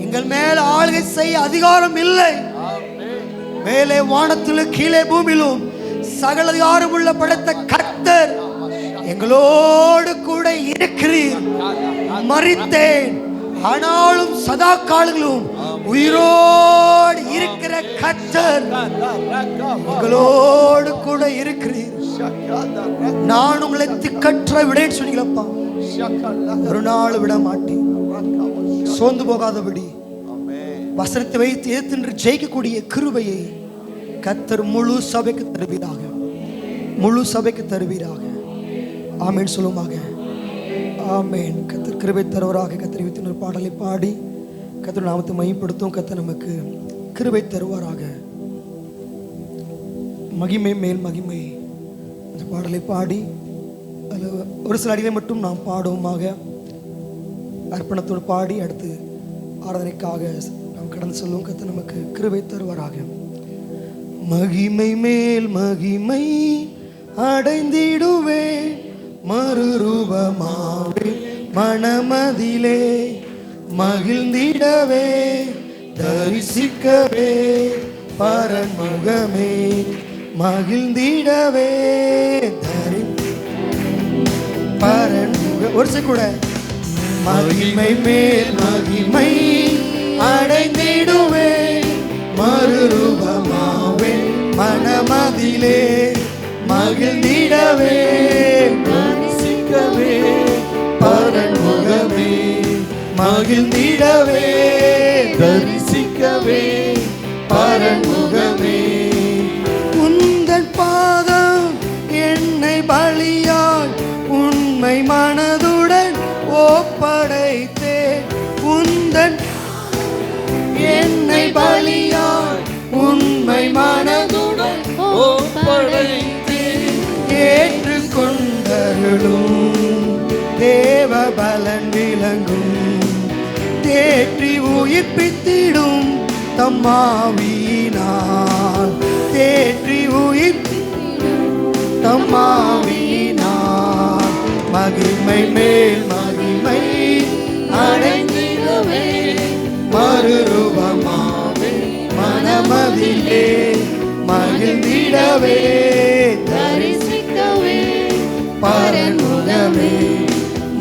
எங்கள் மேல ஆளுகை செய்ய அதிகாரம் இல்லை. மேலே வானத்திலும் கீழே பூமியிலும் சகல அதிகாரம் உள்ள படைத்த கர்த்தர் எங்களோடு கூட இருக்கிறீர். மரித்தேன், ஆனாலும் சதா காலங்களும் உயிரோடு இருக்கிற கர்த்தர் உங்களோடு கூட இருக்கிறீர். நான் உங்களை திக்கற்ற விடேன்னு சொன்னீங்களப்பா. ஒரு நாள் விட மாட்டேன். சோர்ந்து போகாதபடி வசனத்தை வைத்து எதிர்த்து ஜெயிக்கக்கூடிய கிருபையை கர்த்தர் முழு சபைக்கு தருவீராக, முழு சபைக்கு தருவீராக. ஆமேன் சொல்லுவாங்க. ஆமேன். கர்த்தர் கிருபை தருவராக. கர்த்தர் வைத்து ஒரு பாடலை பாடி கர்த்தர் நாமத்தை மையப்படுத்தும். கர்த்தர் நமக்கு கிருபை தருவாராக. மகிமை மேல் மகிமை இந்த பாடலை பாடி அதில் ஒரு சில அடிகளை மட்டும் நாம் பாடுவோமாக. அர்ப்பணத்தோடு பாடி அடுத்து ஆராதனைக்காக நாம் கடந்து செல்வோம். கர்த்தர் நமக்கு கிருபை தருவாராக. மகிமை மேல் மகிமை அடைந்திடுவேன், மறுரூபமாவே மனமதிலே மகிழ்ந்திடவே தரிசிக்கவே பரன்முகமே மகிழ்ந்திடவே பரன்முக. ஒரு கூட மகிமை மேல் மகிமை அடைந்திடுவேன், மறுரூபமாவே மனமதிலே மகிழ்ந்திடவே தரிசிக்கவே பரன்முகமே மகிழ்ந்திடவே தரிசிக்கவே பரன்முகமே. உந்தன் பாதம் என்னை பலியாய் உண்மை மனதுடன் ஒப்படைத்தேன். உந்தன் என்னை பலியாய் உண்மை மனதுடன் ஒப்படைத்தேன். ஏற்றுக்கொண்டருளும் தேவ பலன் விளங்கும், தேற்றி உயிர்ப்பித்திடும் தம்மாவியினால், தேற்றி உயிர்ப்பித்திடும் தம்மாவியினால். மகிமை மேல் மகிமை அடைந்திடவே மறுரூபமாவே மனமதிலே மகிழ்ந்திடவே தரிசிக்கவே பரன்முகமே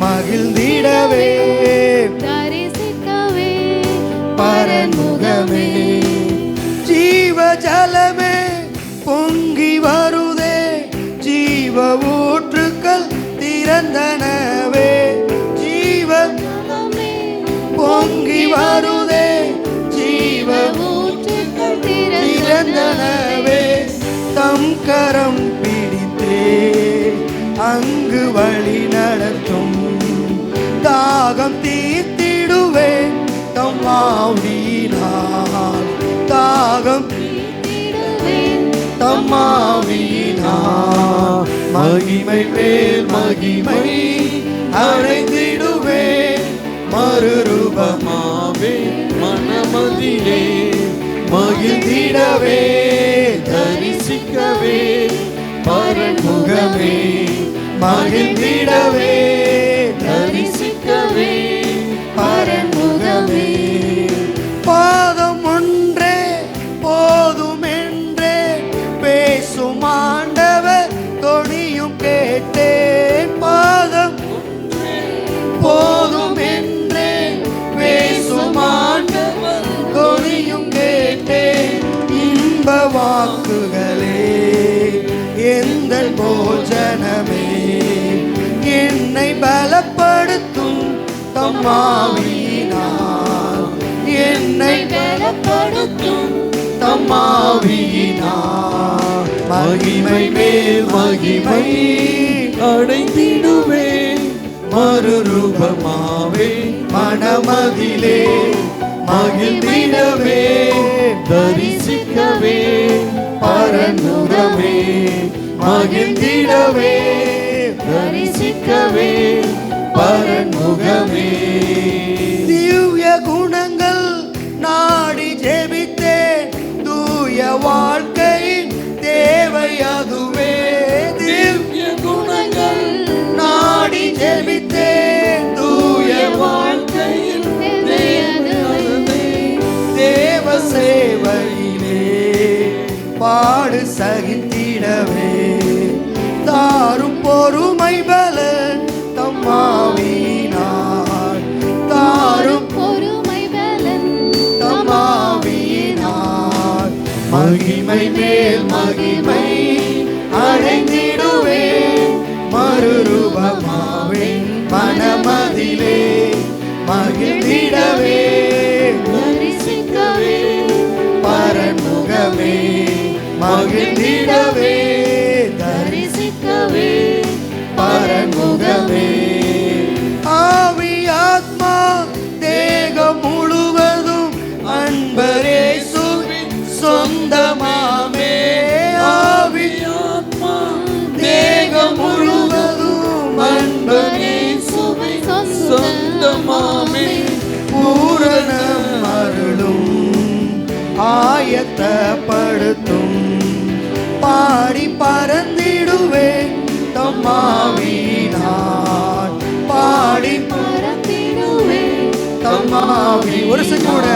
மகிழ்ந்திடவே தரிசிக்கவே பரன்முகமே. ஜீவ ஜலமே பொங்கி வருதே, ஜீவ ஊற்றுக்கள் திறந்தனவே. ஜீவ பொங்கி வருதே, ஜீவ ஊற்றுக்கள் திறந்தனவே. தம் கரம் பிடித்தே அங்கு வழி நடத்தும், தாகம் தீர்த்திடுவேன் தம் ஆவியினால், தாகம் தீர்த்திடுவேன் தம் ஆவியினால். மகிமை மேல் மகிமை அடைந்திடுவேன், மறுரூபமாவே மனமதிலே மகிழ்ந்திடவே தரிசிக்கவே பரன்முகமே மகிழ்ந்திடவே தரிசிக்கவே பரன்முகமே. பாதம் ஒன்றே போதும் என்றே பேசும் ஆண்டவர் தொனியும் கேட்டேன். பாதம் போதும் என்றே பேசும் ஆண்டவர் தொனியும் கேட்டேன். இன்ப வாக்குகளே எந்த போஜனமே, என்னை பலப்படுத்தும் தம்மாவியினால், என்னை பலப்படுத்தும் தம்மாவியினால். மகிமை மேல் மகிமை அடைந்திடுவேன், மறுரூபமாவே மனமதிலே மகிழ்ந்திடவே தரிசிக்கவே பரன்முகமே மகிழ்ந்திடவே தரிசிக்கவே பரன்முகமே. திவ்ய குணங்கள் நாடி ஜெபித்தேன், தூய வாழ்க்கையின் தேவை அதுவே. திவ்ய குணங்கள் நாடி ஜெபித்தேன், தூய வாழ்க்கையின் தேவை தேவ சேவையிலே பாடு சகித்திடவே தாரும் பொறுமை பலன் தம்மாவினால், தாரும் மகிமை மேல் மகிமை அடைந்திடுவே, மறுரூபமாவே மனமதிலே மகிழ்ந்திடவே, தரிசிக்கவே பரன்முகமே மகிழ்ந்திடவே, தரிசிக்கவே பரன்முகமே. ஆவி ஆத்மா தேகம் முழுவதும் அன்பரேசுவின் சொந்தமாமே. ஆவி ஆத்மா தேகம் முழுவதும் அன்பரேசுவின் சொந்தமாமே. பூரணம் அருளும் ஆயத்தப்படுத்தும், பாடி பறந்திடுவேன் தம்மாவினான், பாடி பறந்திடுவே தம்மாவி. ஒரு கூட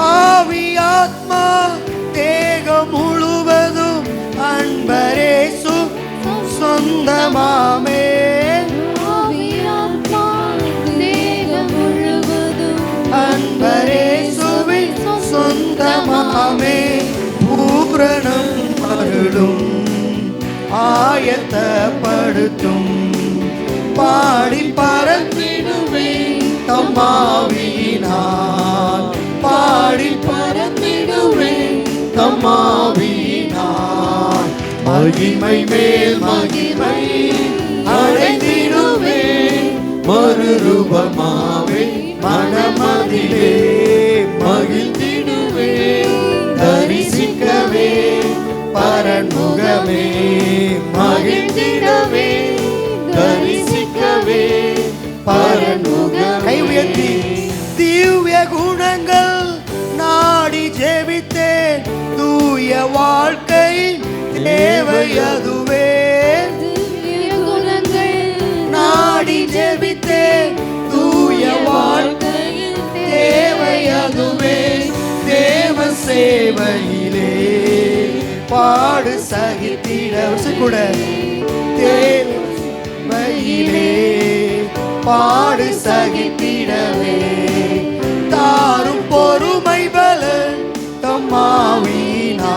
ஆவி ஆத்மா தேகம் முழுவதும் அன்பரேசு சொந்தமாமே. ஆவி ஆத்மா தேகம் முழுவதும் அன்பரேசுவின் சொந்தமாமே. பூரணம் அருளும் ஆயத்தப்படுத்தும், பாடி பறந்திடுவே தம்மாவினான், பாடி பறந்திடுவே தம்மாவினான். மகிமை மேல் மகிமை அடைந்திடுவே, மறுரூபமாவே மனமதிலே மகிழ்ந்திடுவே, தரிசிக்கவே பரன்முகமே மகிழ்ந்திடவே, தரிசிக்கவே பரன்முகமே. கை உயர்த்தி திவ்ய குணங்கள் நாடி ஜெபித்தேன், தூய வாழ்க்கை தேவை அதுவே. திவ்ய குணங்கள் நாடி ஜெபித்தேன், தூய வாழ்க்கை தேவை அதுவே. தேவ சேவையிலே பாடு சகித்திட கூட, தேவையிலே பாடு சகித்திடவே, தாரும் பொறுமை பலன் தம்மாவினான்,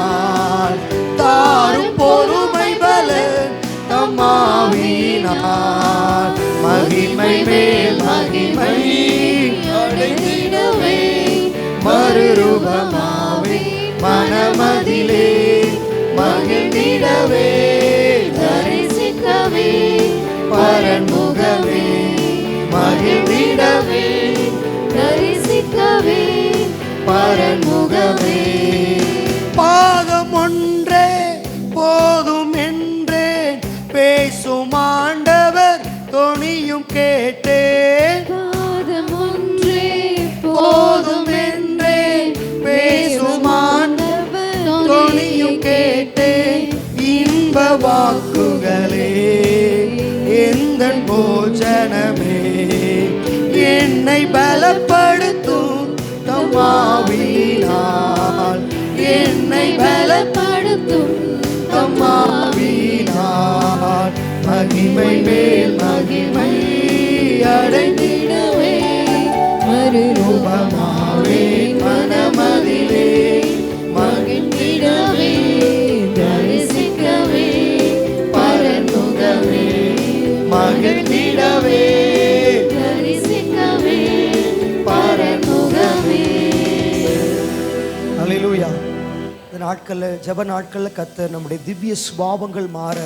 தாரும் பொறுமை பலன் தம்மாவினான். மகிமை மேல் மகிமை அடைந்திடவே, மறுரூபமாவே மனமதிலே மகிழ்ந்திடவே, தரிசிக்கவே பரன்முகமே மகிழ்ந்திடவே, தரிசிக்கவே பரன்முகமே. பாதம் ஒன்றே போதும் என்றே பேசும் ஆண்டவர் தொனியும் கேட்டேன், பாதம் ஒன்றே போதும் என்றே பேசும் ஆண்டவர் தொனியும் கேட்டேன். இன்ப வாக்குகளே எந்தன் போஜனமே, என்னை பலப்படுத்தும் தம்மாவினால், என்னை பலப்படுத்தும் தம்மாவினால். மகிமை மேல் மகிமை அடைந்திடவே, மறுரூபமாவே மனமதிலே மகிழ்ந்திடவே, தரிசிக்கவே பரன்முகமே மகிழ்ந்திடவே, தரிசிக்கவே பரன்முகமே. அல்லேலூயா. இந்த நாட்களில் ஜெப நாட்களில் கர்த்தர் நம்முடைய திவ்ய சுபாவங்கள் மாற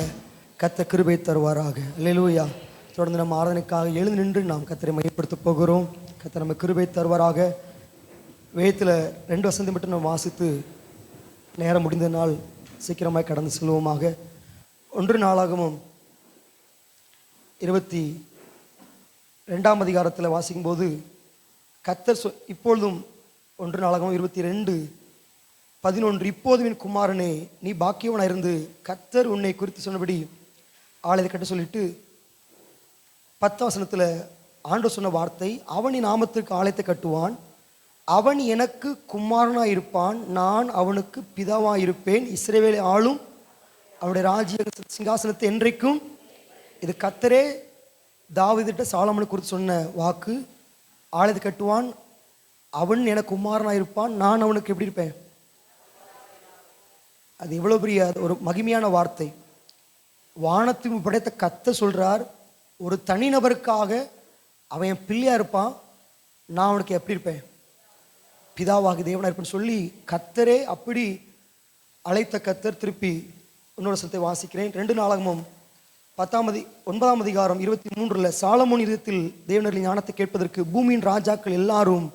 கர்த்தர் கிருபை தருவாராக. அல்லேலூயா. தொடர்ந்து நம்ம ஆராதனைக்காக எழுந்து நின்று நாம் கர்த்தரை மையப்படுத்த போகிறோம். கர்த்தர் நம்ம கிருபை தருவாராக. வேதத்தில் 2 வசனத்தை மட்டும் நம்ம வாசித்து நேரம் முடிந்த நாள் சீக்கிரமாக கடந்து செல்வோமாக. 1 நாளாகமும் 22ஆம் அதிகாரத்தில் வாசிக்கும்போது கர்த்தர் இப்பொழுதும் 1 நாளாகமும் 22:11 இப்போதும் என் குமாரனே நீ பாக்கியவனாக இருந்து கர்த்தர் உன்னை குறித்து சொன்னபடி ஆலயத்தை கட்ட சொல்லிட்டு 10ஆம் வசனத்தில் ஆண்டவர் சொன்ன வார்த்தை, அவன் என் நாமத்திற்கு ஆலயத்தை கட்டுவான், அவன் எனக்கு குமாரனாக இருப்பான், நான் அவனுக்கு பிதாவாக இருப்பேன், இஸ்ரவேலை ஆளும், அவனுடைய ராஜ்ய சிங்காசனத்தை என்றைக்கும். இது கர்த்தரே தாவீதுகிட்ட சாலமோனுக்கு குறித்து சொன்ன வாக்கு. ஆலயத்தை கட்டுவான், அவன் எனக்கு குமாரனாக இருப்பான், நான் அவனுக்கு எப்படி இருப்பேன்? அது எவ்வளோ பெரிய ஒரு மகிமையான வார்த்தை. வானத்தையும் படைத்த கர்த்தர் சொல்றார், ஒரு தனிநபருக்காக அவன் என் பிள்ளையா இருப்பான், நான் அவனுக்கு எப்படி இருப்பேன், பிதாவாகி தேவனா இருப்பேன்னு சொல்லி கர்த்தரே அப்படி அழைத்த கர்த்தர். திருப்பி இன்னொரு சத்தை வாசிக்கிறேன். 2 நாளாகமும் 9ஆம் அதிகாரம் 23 சாலமோன் இதயத்தில் தேவனரின் ஞானத்தை கேட்பதற்கு பூமியின் ராஜாக்கள் எல்லாரும்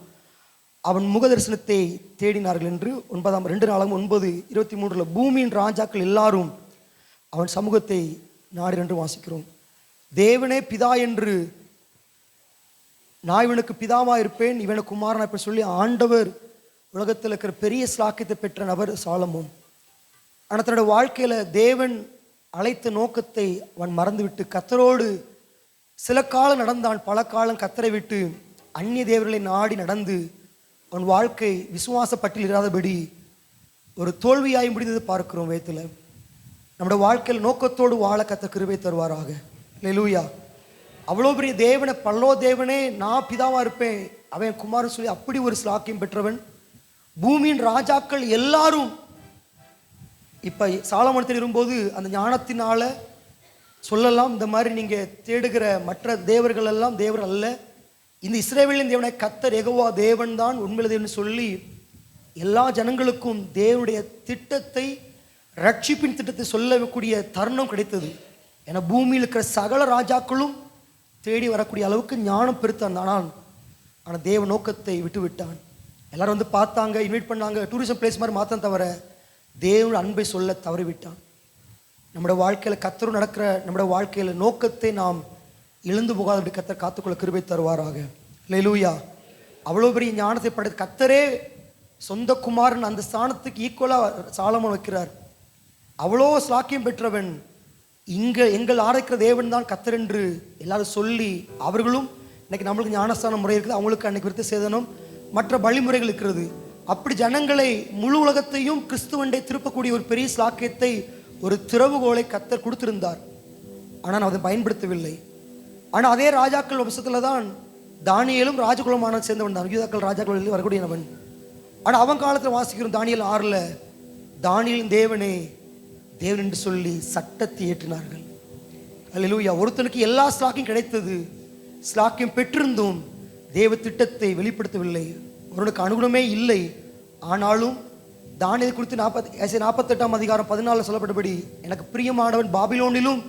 அவன் முக தரிசனத்தை தேடினார்கள் என்று 2 நாளாகமும் 9:23 பூமியின் ராஜாக்கள் எல்லாரும் அவன் சமூகத்தை நாடி என்று வாசிக்கிறோம். தேவனே பிதா என்று, நான் இவனுக்கு பிதாவா இருப்பேன், இவனுக்கு குமாரனா இருப்பேன் சொல்லி ஆண்டவர் உலகத்தில் இருக்கிற பெரிய ஸ்லாக்கியத்தை பெற்ற நபர் சாலமோன். ஆனால் தன்னுடைய வாழ்க்கையில தேவன் அழைத்த நோக்கத்தை அவன் மறந்துவிட்டு கர்த்தரோடு சில காலம் நடந்தான். பல காலம் கர்த்தரை விட்டு அந்நிய தேவர்களை நாடி நடந்து அவன் வாழ்க்கை விசுவாசப்பட்டில் இராதபடி ஒரு தோல்வியாய் முடிந்தது பார்க்கிறோம் வேதத்தில். நம்முடைய வாழ்க்கையில் நோக்கத்தோடு வாழ கர்த்தர் கிருபை தருவாராக. அல்லேலூயா. அவ்வளோ பெரிய தேவனை, பல்லோ தேவனே நான் பிதாவா இருப்பேன், அவன் குமாரன் சொல்லி அப்படி ஒரு ஸ்லாக்கியம் பெற்றவன். பூமியின் ராஜாக்கள் எல்லாரும் இப்போ சாலமோனத்தில் இருக்கும்போது அந்த ஞானத்தினால சொல்லலாம், இந்த மாதிரி நீங்கள் தேடுகிற மற்ற தேவர்கள் எல்லாம் தேவர் அல்ல, இந்த இஸ்ரவேலின் தேவனை கர்த்தர் யெகோவா தேவன் தான் உண்மையில தேவன் சொல்லி எல்லா ஜனங்களுக்கும் தேவனுடைய திட்டத்தை, ரட்சிப்பின் திட்டத்தை சொல்லக்கூடிய தருணம் கிடைத்தது. ஏன்னா பூமியில் இருக்கிற சகல ராஜாக்களும் தேடி வரக்கூடிய அளவுக்கு ஞானம் பெருத்தான். ஆனால் தேவ நோக்கத்தை விட்டு விட்டான். எல்லாரும் வந்து பார்த்தாங்க, இன்வைட் பண்ணாங்க, டூரிசம் பிளேஸ் மாதிரி மாற்றம் தவிர தேவன் அன்பை சொல்ல தவறிவிட்டான். நம்முடைய வாழ்க்கையில் கர்த்தரும் நடக்கிற நம்முடைய வாழ்க்கையில் நோக்கத்தை நாம் இழந்து போகாத அப்படி கர்த்தர் காத்துக்கொள்ள கிருபை தருவாராக. அல்லேலூயா. அவ்வளோ பெரிய ஞானத்தை படைத்த கர்த்தரே சொந்த குமாரன் அந்த ஸ்தானத்துக்கு ஈக்குவலாக சாலமோன் வைக்கிறார். அவ்வளோ ஸ்லாக்கியம் பெற்றவன். எங்கள் ஆராய்க்கிற தேவன் தான் கர்த்தர் என்று எல்லாரும் சொல்லி அவர்களும் இன்னைக்கு நம்மளுக்கு ஞானஸ்தான முறை இருக்குது, அவங்களுக்கு அன்னைக்கு விருத்த சேதனம் மற்ற வழிமுறைகள் இருக்கிறது. அப்படி ஜனங்களை முழு உலகத்தையும் கிறிஸ்துவண்டை திருப்பக்கூடிய ஒரு பெரிய ஸ்லாக்கியத்தை, ஒரு திறவுகோலை கர்த்தர் கொடுத்திருந்தார். ஆனால் அதை பயன்படுத்தவில்லை. ஆனால் அதே ராஜாக்கள் வம்சத்தில் தான் தானியேலும் ராஜகுலமான சேர்ந்தவன் தான், யூதாக்கள் ராஜாக்கள் வரக்கூடியவன். ஆனால் அவன் காலத்தில் வாசிக்கிறோம் தானியேல் 6 தானியேலின் தேவனே தேவன் என்று சொல்லி சட்டத்தை ஏற்றினார்கள். அல்லேலூயா. ஒருத்தனுக்கு எல்லா ஸ்லாக்கியம் கிடைத்தது, ஸ்லாக்கியம் பெற்றிருந்தும் தேவ திட்டத்தை வெளிப்படுத்தவில்லை, ஒருவனுக்கு அனுகுணமே இல்லை. ஆனாலும் தானியேல் குறித்து 48ஆம் அதிகாரம் 14 சொல்லப்பட்டபடி எனக்கு பிரியமானவன் பாபிலோனிலும்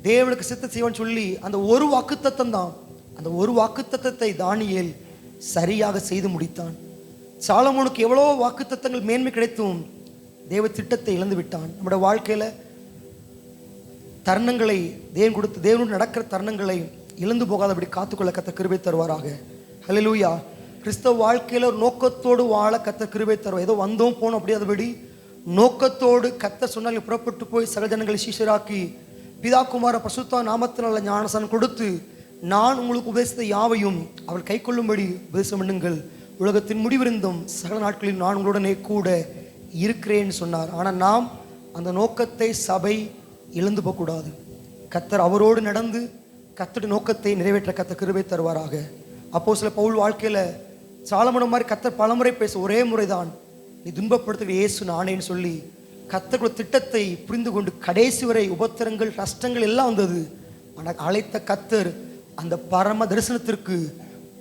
தேவனுக்கு சித்த செய்வன் சொல்லி அந்த ஒரு வாக்குத்தத்தம் தான், அந்த ஒரு வாக்குத்தத்தத்தை தானியேல் சரியாக செய்து முடித்தான். சாலமோனுக்கு எவ்வளோ வாக்குத்தத்தங்கள் மேன்மை கிடைத்தும் தேவ திட்டத்தை இழந்து விட்டான். நம்முடைய வாழ்க்கையில் தருணங்களை தேவன் கொடுத்து தேவனோடு நடக்கிற தருணங்களை இழந்து போகாதபடி காத்துக்கொள்ள கர்த்தர் கிருபை தருவாராக. ஹல்லேலூயா. கிறிஸ்தவ வாழ்க்கையில் ஒரு நோக்கத்தோடு வாழ கர்த்தர் கிருபை தருவார். ஏதோ வந்தோம் போனோம் அப்படியாதபடி நோக்கத்தோடு கர்த்தர் சொன்னால் புறப்பட்டு போய் சகல ஜனங்களை சீஷராக்கி பிதா குமார பரிசுத்த நாமத்தினால ஞானஸ்நானம் கொடுத்து நான் உங்களுக்கு உபதேசித்த யாவையும் அவள் கை கொள்ளும்படி உபதேசம் பண்ணுங்கள், உலகத்தின் முடிவிருந்தும் சகல நாட்களில் நான் உங்களுடனே கூட இருக்கிறேன்னு சொன்னார். ஆனால் நாம் அந்த நோக்கத்தை சபை இழந்து போகக்கூடாது. கர்த்தர் அவரோடு நடந்து கர்த்தருடைய நோக்கத்தை நிறைவேற்ற கர்த்தர் கிருபை தருவாராக. அப்போஸ்தலர் பவுல் வாழ்க்கையில் சாலமோன் மாதிரி கர்த்தர் பலமுறை பேச ஒரே முறைதான், நீ துன்பப்படுத்துகிற இயேசு நானேன்னு சொல்லி கர்த்தருடைய திட்டத்தை புரிந்து கொண்டு கடைசி வரை உபத்திரங்கள் கஷ்டங்கள் எல்லாம் வந்தது. ஆனால் அழைத்த கர்த்தர் அந்த பரம தரிசனத்திற்கு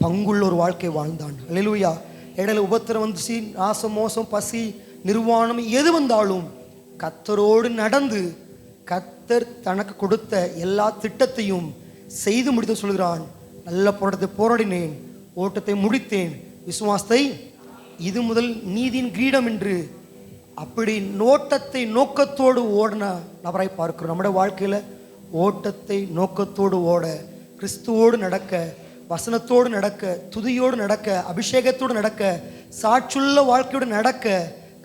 பங்குள்ள ஒரு வாழ்க்கை வாழ்ந்தான். அல்லேலூயா. இடையில உபத்திரம் வந்துச்சு, நாசம் மோசம் பசி நிர்வாணம் எது வந்தாலும் கர்த்தரோடு நடந்து கர்த்தர் தனக்கு கொடுத்த எல்லா திட்டத்தையும் செய்து முடித்து சொல்கிறான், நல்ல போராட்டத்தை போராடினேன், ஓட்டத்தை முடித்தேன், விசுவாசத்தை இது முதல் நீதியின் கிரீடம் என்று அப்படி நோட்டத்தை நோக்கத்தோடு ஓடின நபராய் பார்க்கிறோம். நம்முடைய வாழ்க்கையில் ஓட்டத்தை நோக்கத்தோடு ஓட, கிறிஸ்துவோடு நடக்க, வசனத்தோடு நடக்க, துதியோடு நடக்க, அபிஷேகத்தோடு நடக்க, சாட்சியுள்ள வாழ்க்கையோடு நடக்க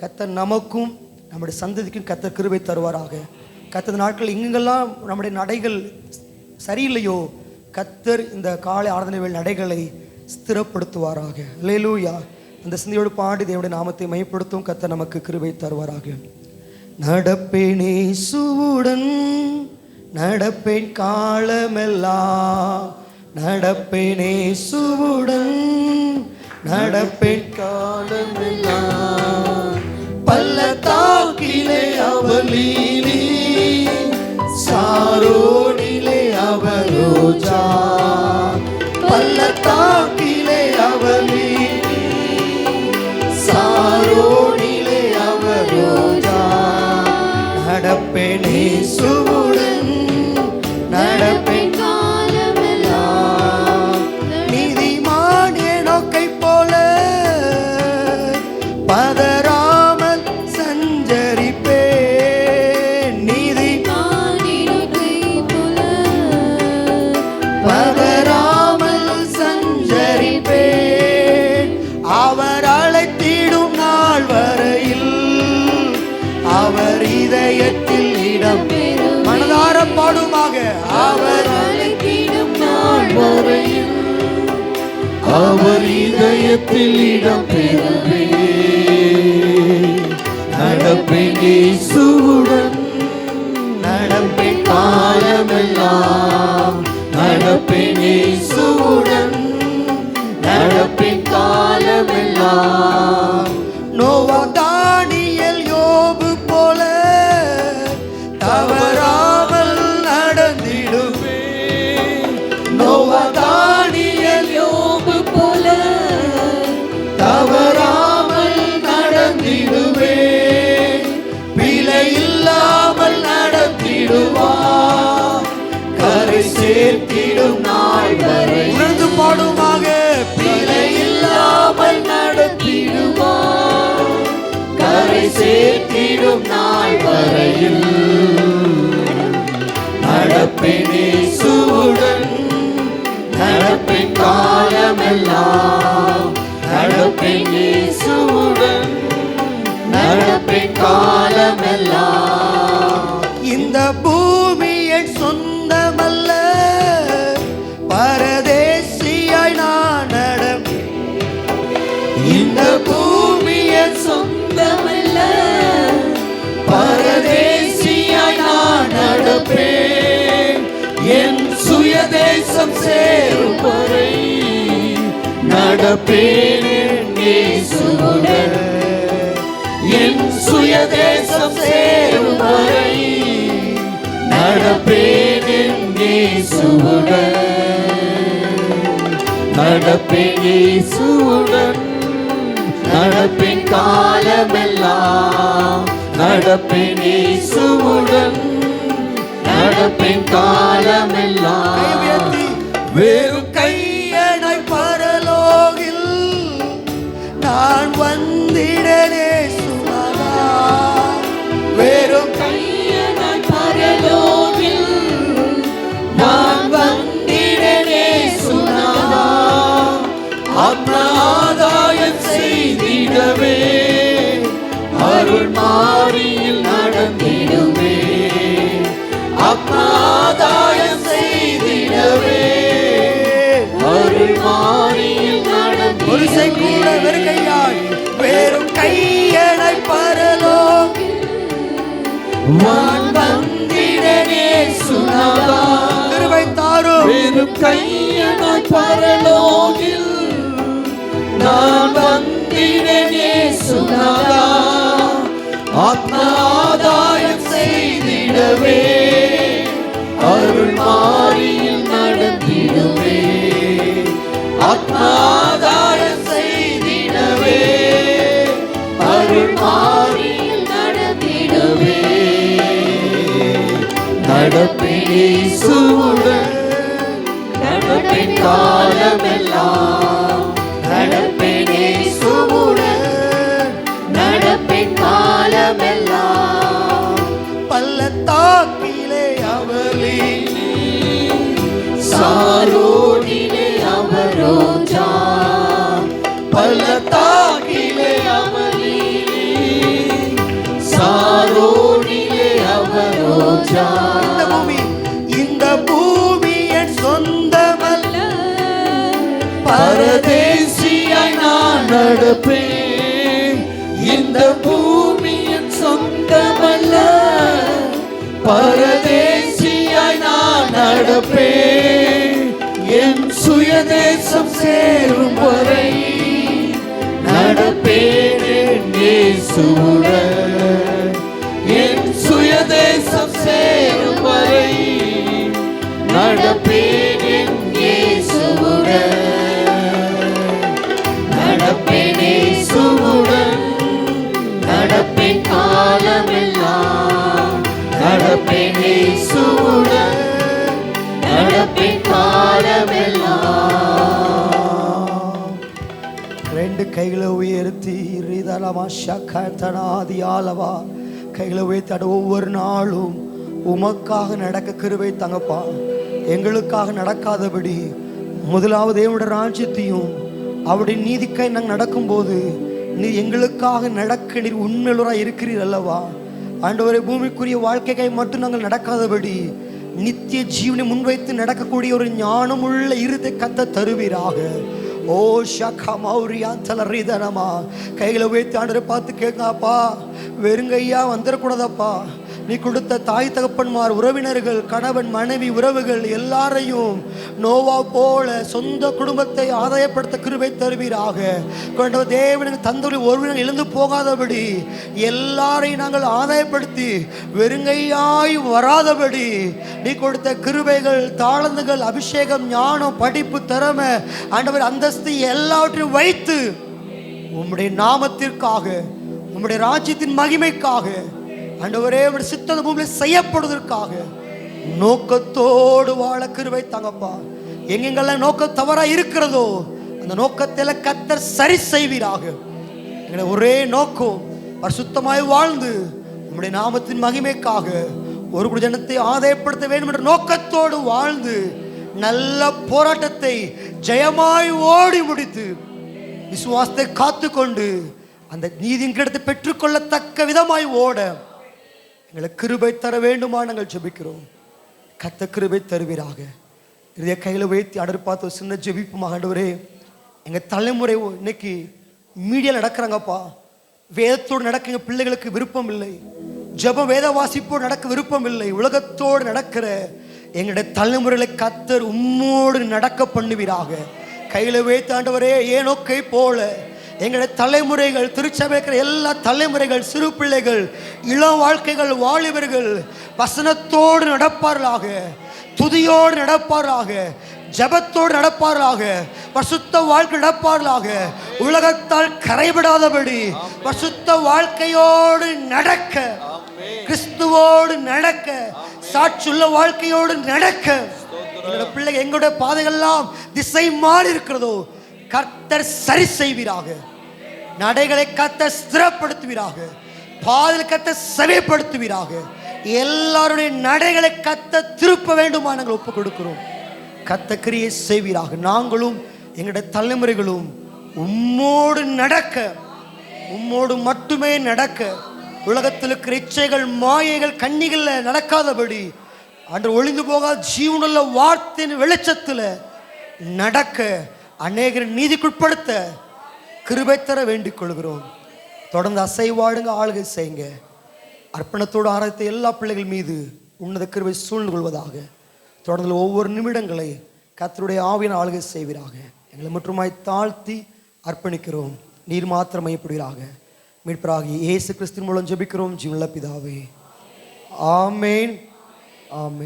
கர்த்தர் நமக்கும் நம்முடைய சந்ததிக்கும் கர்த்தர் கிருபை தருவாராக. கர்த்தர் நாட்கள் எங்கெங்கெல்லாம் நம்முடைய நடைகள் சரியில்லையோ கர்த்தர் இந்த காலை ஆராதனை வேளை நடைகளை ஸ்திரப்படுத்துவாராக. அல்லேலூயா. இந்த சிந்தையோடு பாடி தேவனுடைய நாமத்தை மையப்படுத்தும் கர்த்தர் நமக்கு கிருபை தருவாராக. நடப்பேன் இயேசுவுடன், நடப்பேன் காலமெல்லாம், நடப்பேன் இயேசுவுடன், நடப்பேன் காலமெல்லாம், பள்ளத்தாக்கிலே அவலீலி சாரோனிலே அவர் ரோஜா பள்ளத்தாக்கிலே அவலீலி சாரோனிலே அவர் ரோஜா நடப்பேனே சுவுடன் நடப்பேன் காலமெல்லாம் நீதிமான் ஏனோக்கை போல பதறாமல் சஞ்சரிப்பேன் மானிடத்தை போல பதறாமல் சஞ்சரிப்பேன் அவர் அழைத்திடும் நாள் வரையில் அவர் இதயத்தில் இடம் பெறும் மனதார பாடுமாக அவர் அழைத்திடும் நாள் வரையில் அவர் இதயத்தில் இடம் பெறுவே நடப்பேன் இயேசுவுடன் நடப்பேன் காலமெல்லாம் நடப்பேன் இயேசுவுடன் நடப்பேன் காலமெல்லாம் நோவா தானியேல் யோபு போல தவறாமல் நடந்திடுவேன் நோவா தானியேல் யோபு போல தவறாமல் நடந்திடுவேன் பிழை இல்லாமல் நடத்திடுவார் கரை சேர்த்திடும் நாள் வரை உணர்ந்து பாடுமாக பிழை இல்லாமல் நடத்திடுவார் கரை சேர்த்திடும் நாள் வரையில் நடப்பேன் இயேசுவுடன் நடப்பேன் காலமெல்லாம் நடப்பேன் இயேசுவுடன் நடப்பேன் காலமெல்லாம் இந்த பூமி என் சொந்தமல்ல பரதேசியாய் நான் நடப்பேன் இந்த பூமி என் சொந்தமல்ல பரதேசியாய் நான் நடப்பேன் என் சுயதேசம் சேரும் வரை நடப்பேன் இயேசுவுடன் என் சுயதேசம் சேரும் வரை நடப்பேன் இயேசுவுடன் நடப்பேன் இயேசுவுடன் நடப்பேன் காலமெல்லாம் நடப்பேன் இயேசுவுடன் நடப்பேன் காலமெல்லாம் வெறும் கையனை பரலோகில் நான் வந்திடனே சுமதா வெறும் கையனை பரலோகில் நான் வந்திடனே சுமதா ஆதாயம் செய்திடவே அருள் மாறியில் நடந்திடுவே ஆதாயம் செய்திடவே அருள் மாறியில் நடந்திடுவே ஒரு கூட வெறும் கையாய் வெறும் கையனை பரலோகில் நான் வந்திடனே சுனதா கிருபை தாரும் வெறும் கையனை பரலோகில் நான் வந்திடனே சுனதா ஆதாயம் செய்திடவே அருள் மாறியில் நடந்திடுவே ஆதாயம் செய்திடவே அருள் மாறியில் நடந்திடுவே நடப்பேன் இயேசுவுடன் நடப்பேன் காலமெல்லாம் நடப்பேன் இயேசுவுடன் நடப்பேன் காலமெல்லாம் பள்ளத்தாக்கிலே அவலீலி சாரோனிலே அவர் ரோஜா பள்ளத்தாக்கிலே அவலீலி சாரோனிலே அவர் ரோஜா இந்த பூமி என் சொந்தமல்ல பரதேசியாய் நான் நடப்பேன் இந்த பூமி என் சொந்தமல்ல பரதேசியாய் நான் நடப்பேன் என் சுயதேசம் சேரும் வரை நடப்பேன் இயேசுவுடன் என் சுய ரெண்டு கைகளை உயர்த்தி ரிதலமா ஷகதனாதியாலவா கைகளை உயர்த்தி ஒவ்வொரு நாளும் உமக்காக நடக்க கிருபை தங்கப்பா. எங்களுக்காக நடக்காதபடி முதலாவது தேவனுடைய ராஜ்யத்தையும் அவருடைய நீதிக்காய் நாங்கள் நடக்கும்போது நீர் எங்களுக்காக நடக்க நீர் உண்மையுள்ளவராக இருக்கிறீர் அல்லவா. ஆண்டவரே, பூமிக்குரிய வாழ்க்கைக்காய் மட்டும் நாங்கள் நடக்காதபடி நித்திய ஜீவனை முன்வைத்து நடக்கக்கூடிய ஒரு ஞானமுள்ள இருதை கத்த தருவீராக. ஓ ஷகா மௌரியா தலரிதனமா கைகளை உயர்த்தி ஆண்டவரை பார்த்து கேட்காப்பா, வெறுங்கையா வந்துடக்கூடாதப்பா. நீ கொடுத்த தாய் தகப்பன்மார், உறவினர்கள், கணவன் மனைவி உறவுகள் எல்லாரையும் நோவா போல சொந்த குடும்பத்தை ஆதாயப்படுத்த கிருபை தருவீராக. தேவனுக்கு தந்தவரை ஒருவரும் இழந்து போகாதபடி எல்லாரையும் நாங்கள் ஆதாயப்படுத்தி வெறுங்கையாய் வராதபடி நீ கொடுத்த கிருபைகள், தாளந்துகள், அபிஷேகம், ஞானம், படிப்பு, திறமை, ஆண்டவர் அந்தஸ்து எல்லாவற்றையும் வைத்து உம்முடைய நாமத்திற்காக, உம்முடைய ராஜ்யத்தின் மகிமைக்காக, ஆண்டவரே உம்முடைய சித்தம் பூமியில் செய்யப்படுவதற்காக நோக்கத்தோடு வாழ கிருபை தாங்கப்பா. எங்கெங்கெல்லாம் நோக்கம் தவறா இருக்கிறதோ அந்த நோக்கத்தில் கர்த்தர் சரி செய்வீராக. எங்களுடைய ஒரே நோக்கம் பரிசுத்தமாய் வாழ்ந்து உம்முடைய நாமத்தின் மகிமைக்காக ஒரு குடி ஜனத்தை ஆதாயப்படுத்த வேண்டும் என்ற நோக்கத்தோடு வாழ்ந்து நல்ல போராட்டத்தை ஜெயமாய் ஓடி முடித்து விசுவாசத்தை காத்து கொண்டு அந்த நீதியின் கிடத்தை பெற்றுக்கொள்ளத்தக்க விதமாய் ஓட எங்களுக்கு கிருபை தர வேண்டுமா நாங்கள் ஜெபிக்கிறோம். கத்த கிருபை தருவீராக. இதே கையில் வைத்து அடர் பார்த்து ஒரு சின்ன ஜெபிப்புமாக. ஆண்டவரே, எங்கள் தலைமுறை இன்னைக்கு மீடியாவில் நடக்கிறாங்கப்பா. வேதத்தோடு நடக்க எங்கள் பிள்ளைகளுக்கு விருப்பம் இல்லை. ஜெப வேத வாசிப்போடு நடக்க விருப்பம் இல்லை. உலகத்தோடு நடக்கிற எங்களுடைய தலைமுறைகளை கத்தர் உம்மோடு நடக்க பண்ணுவீராக. கையில் வைத்து ஆண்டவரே, ஏனோக்கை போல எங்களுடைய தலைமுறைகள், திருச்சபை இருக்கிற எல்லா தலைமுறைகள், சிறு பிள்ளைகள், இளம் வாழ்க்கைகள், வாலிபர்கள் வசனத்தோடு நடப்பார்களாக, துதியோடு நடப்பார்களாக, ஜபத்தோடு நடப்பார்களாக, பரிசுத்த வாழ்க்கை நடப்பார்களாக. உலகத்தால் கரைபடாதபடி பரிசுத்த வாழ்க்கையோடு நடக்க, கிறிஸ்துவோடு நடக்க, சாட்சியுள்ள வாழ்க்கையோடு நடக்க எங்களுடைய பிள்ளைகள், எங்களுடைய பாதைகள்லாம் திசை மாறி இருக்கிறதோ கர்த்தர் சரி செய்வீராக. நடைகளை கர்த்தர் ஸ்திரப்படுத்துவீராக. பாதையில் கர்த்தர் செவிப்படுத்துவீராக. எல்லாருடைய நடைகளை கர்த்தர் திருப்ப வேண்டுமா நாங்கள் ஒப்புக் கொடுக்கிறோம். கர்த்தர் கிரியை செய்வீராக. நாங்களும் எங்களுடைய தலைமுறைகளும் உம்மோடு நடக்க, உம்மோடு மட்டுமே நடக்க, உலகத்தில் இருக்கிற இச்சைகள், மாயைகள், கண்ணிகள் நடக்காதபடி அன்று ஒளிந்து போகாத ஜீவனுள்ள வார்த்தையின் வெளிச்சத்தில் நடக்க, அநேகரை நீதிக்குட்படுத்த கிருபை தர வேண்டிக் கொள்கிறோம். தொடர்ந்து அசைவாடுங்க, ஆளுகை செய்யுங்க. அர்ப்பணத்தோடு ஆராய்த்த எல்லா பிள்ளைகள் மீது உன்னத கிருபை சூழ்ந்து கொள்வதாக. தொடர்ந்து ஒவ்வொரு நிமிடங்களை கர்த்தருடைய ஆவியின் ஆளுகை செய்வீராக. எங்களை முற்றுமாய் தாழ்த்தி அர்ப்பணிக்கிறோம். நீர் மாத்திரம் மையப்படுவீராக. மீட்பராகிய இயேசு கிறிஸ்துவின் மூலம் ஜெபிக்கிறோம் ஜீவனுள்ள பிதாவே. ஆமேன், ஆமேன்.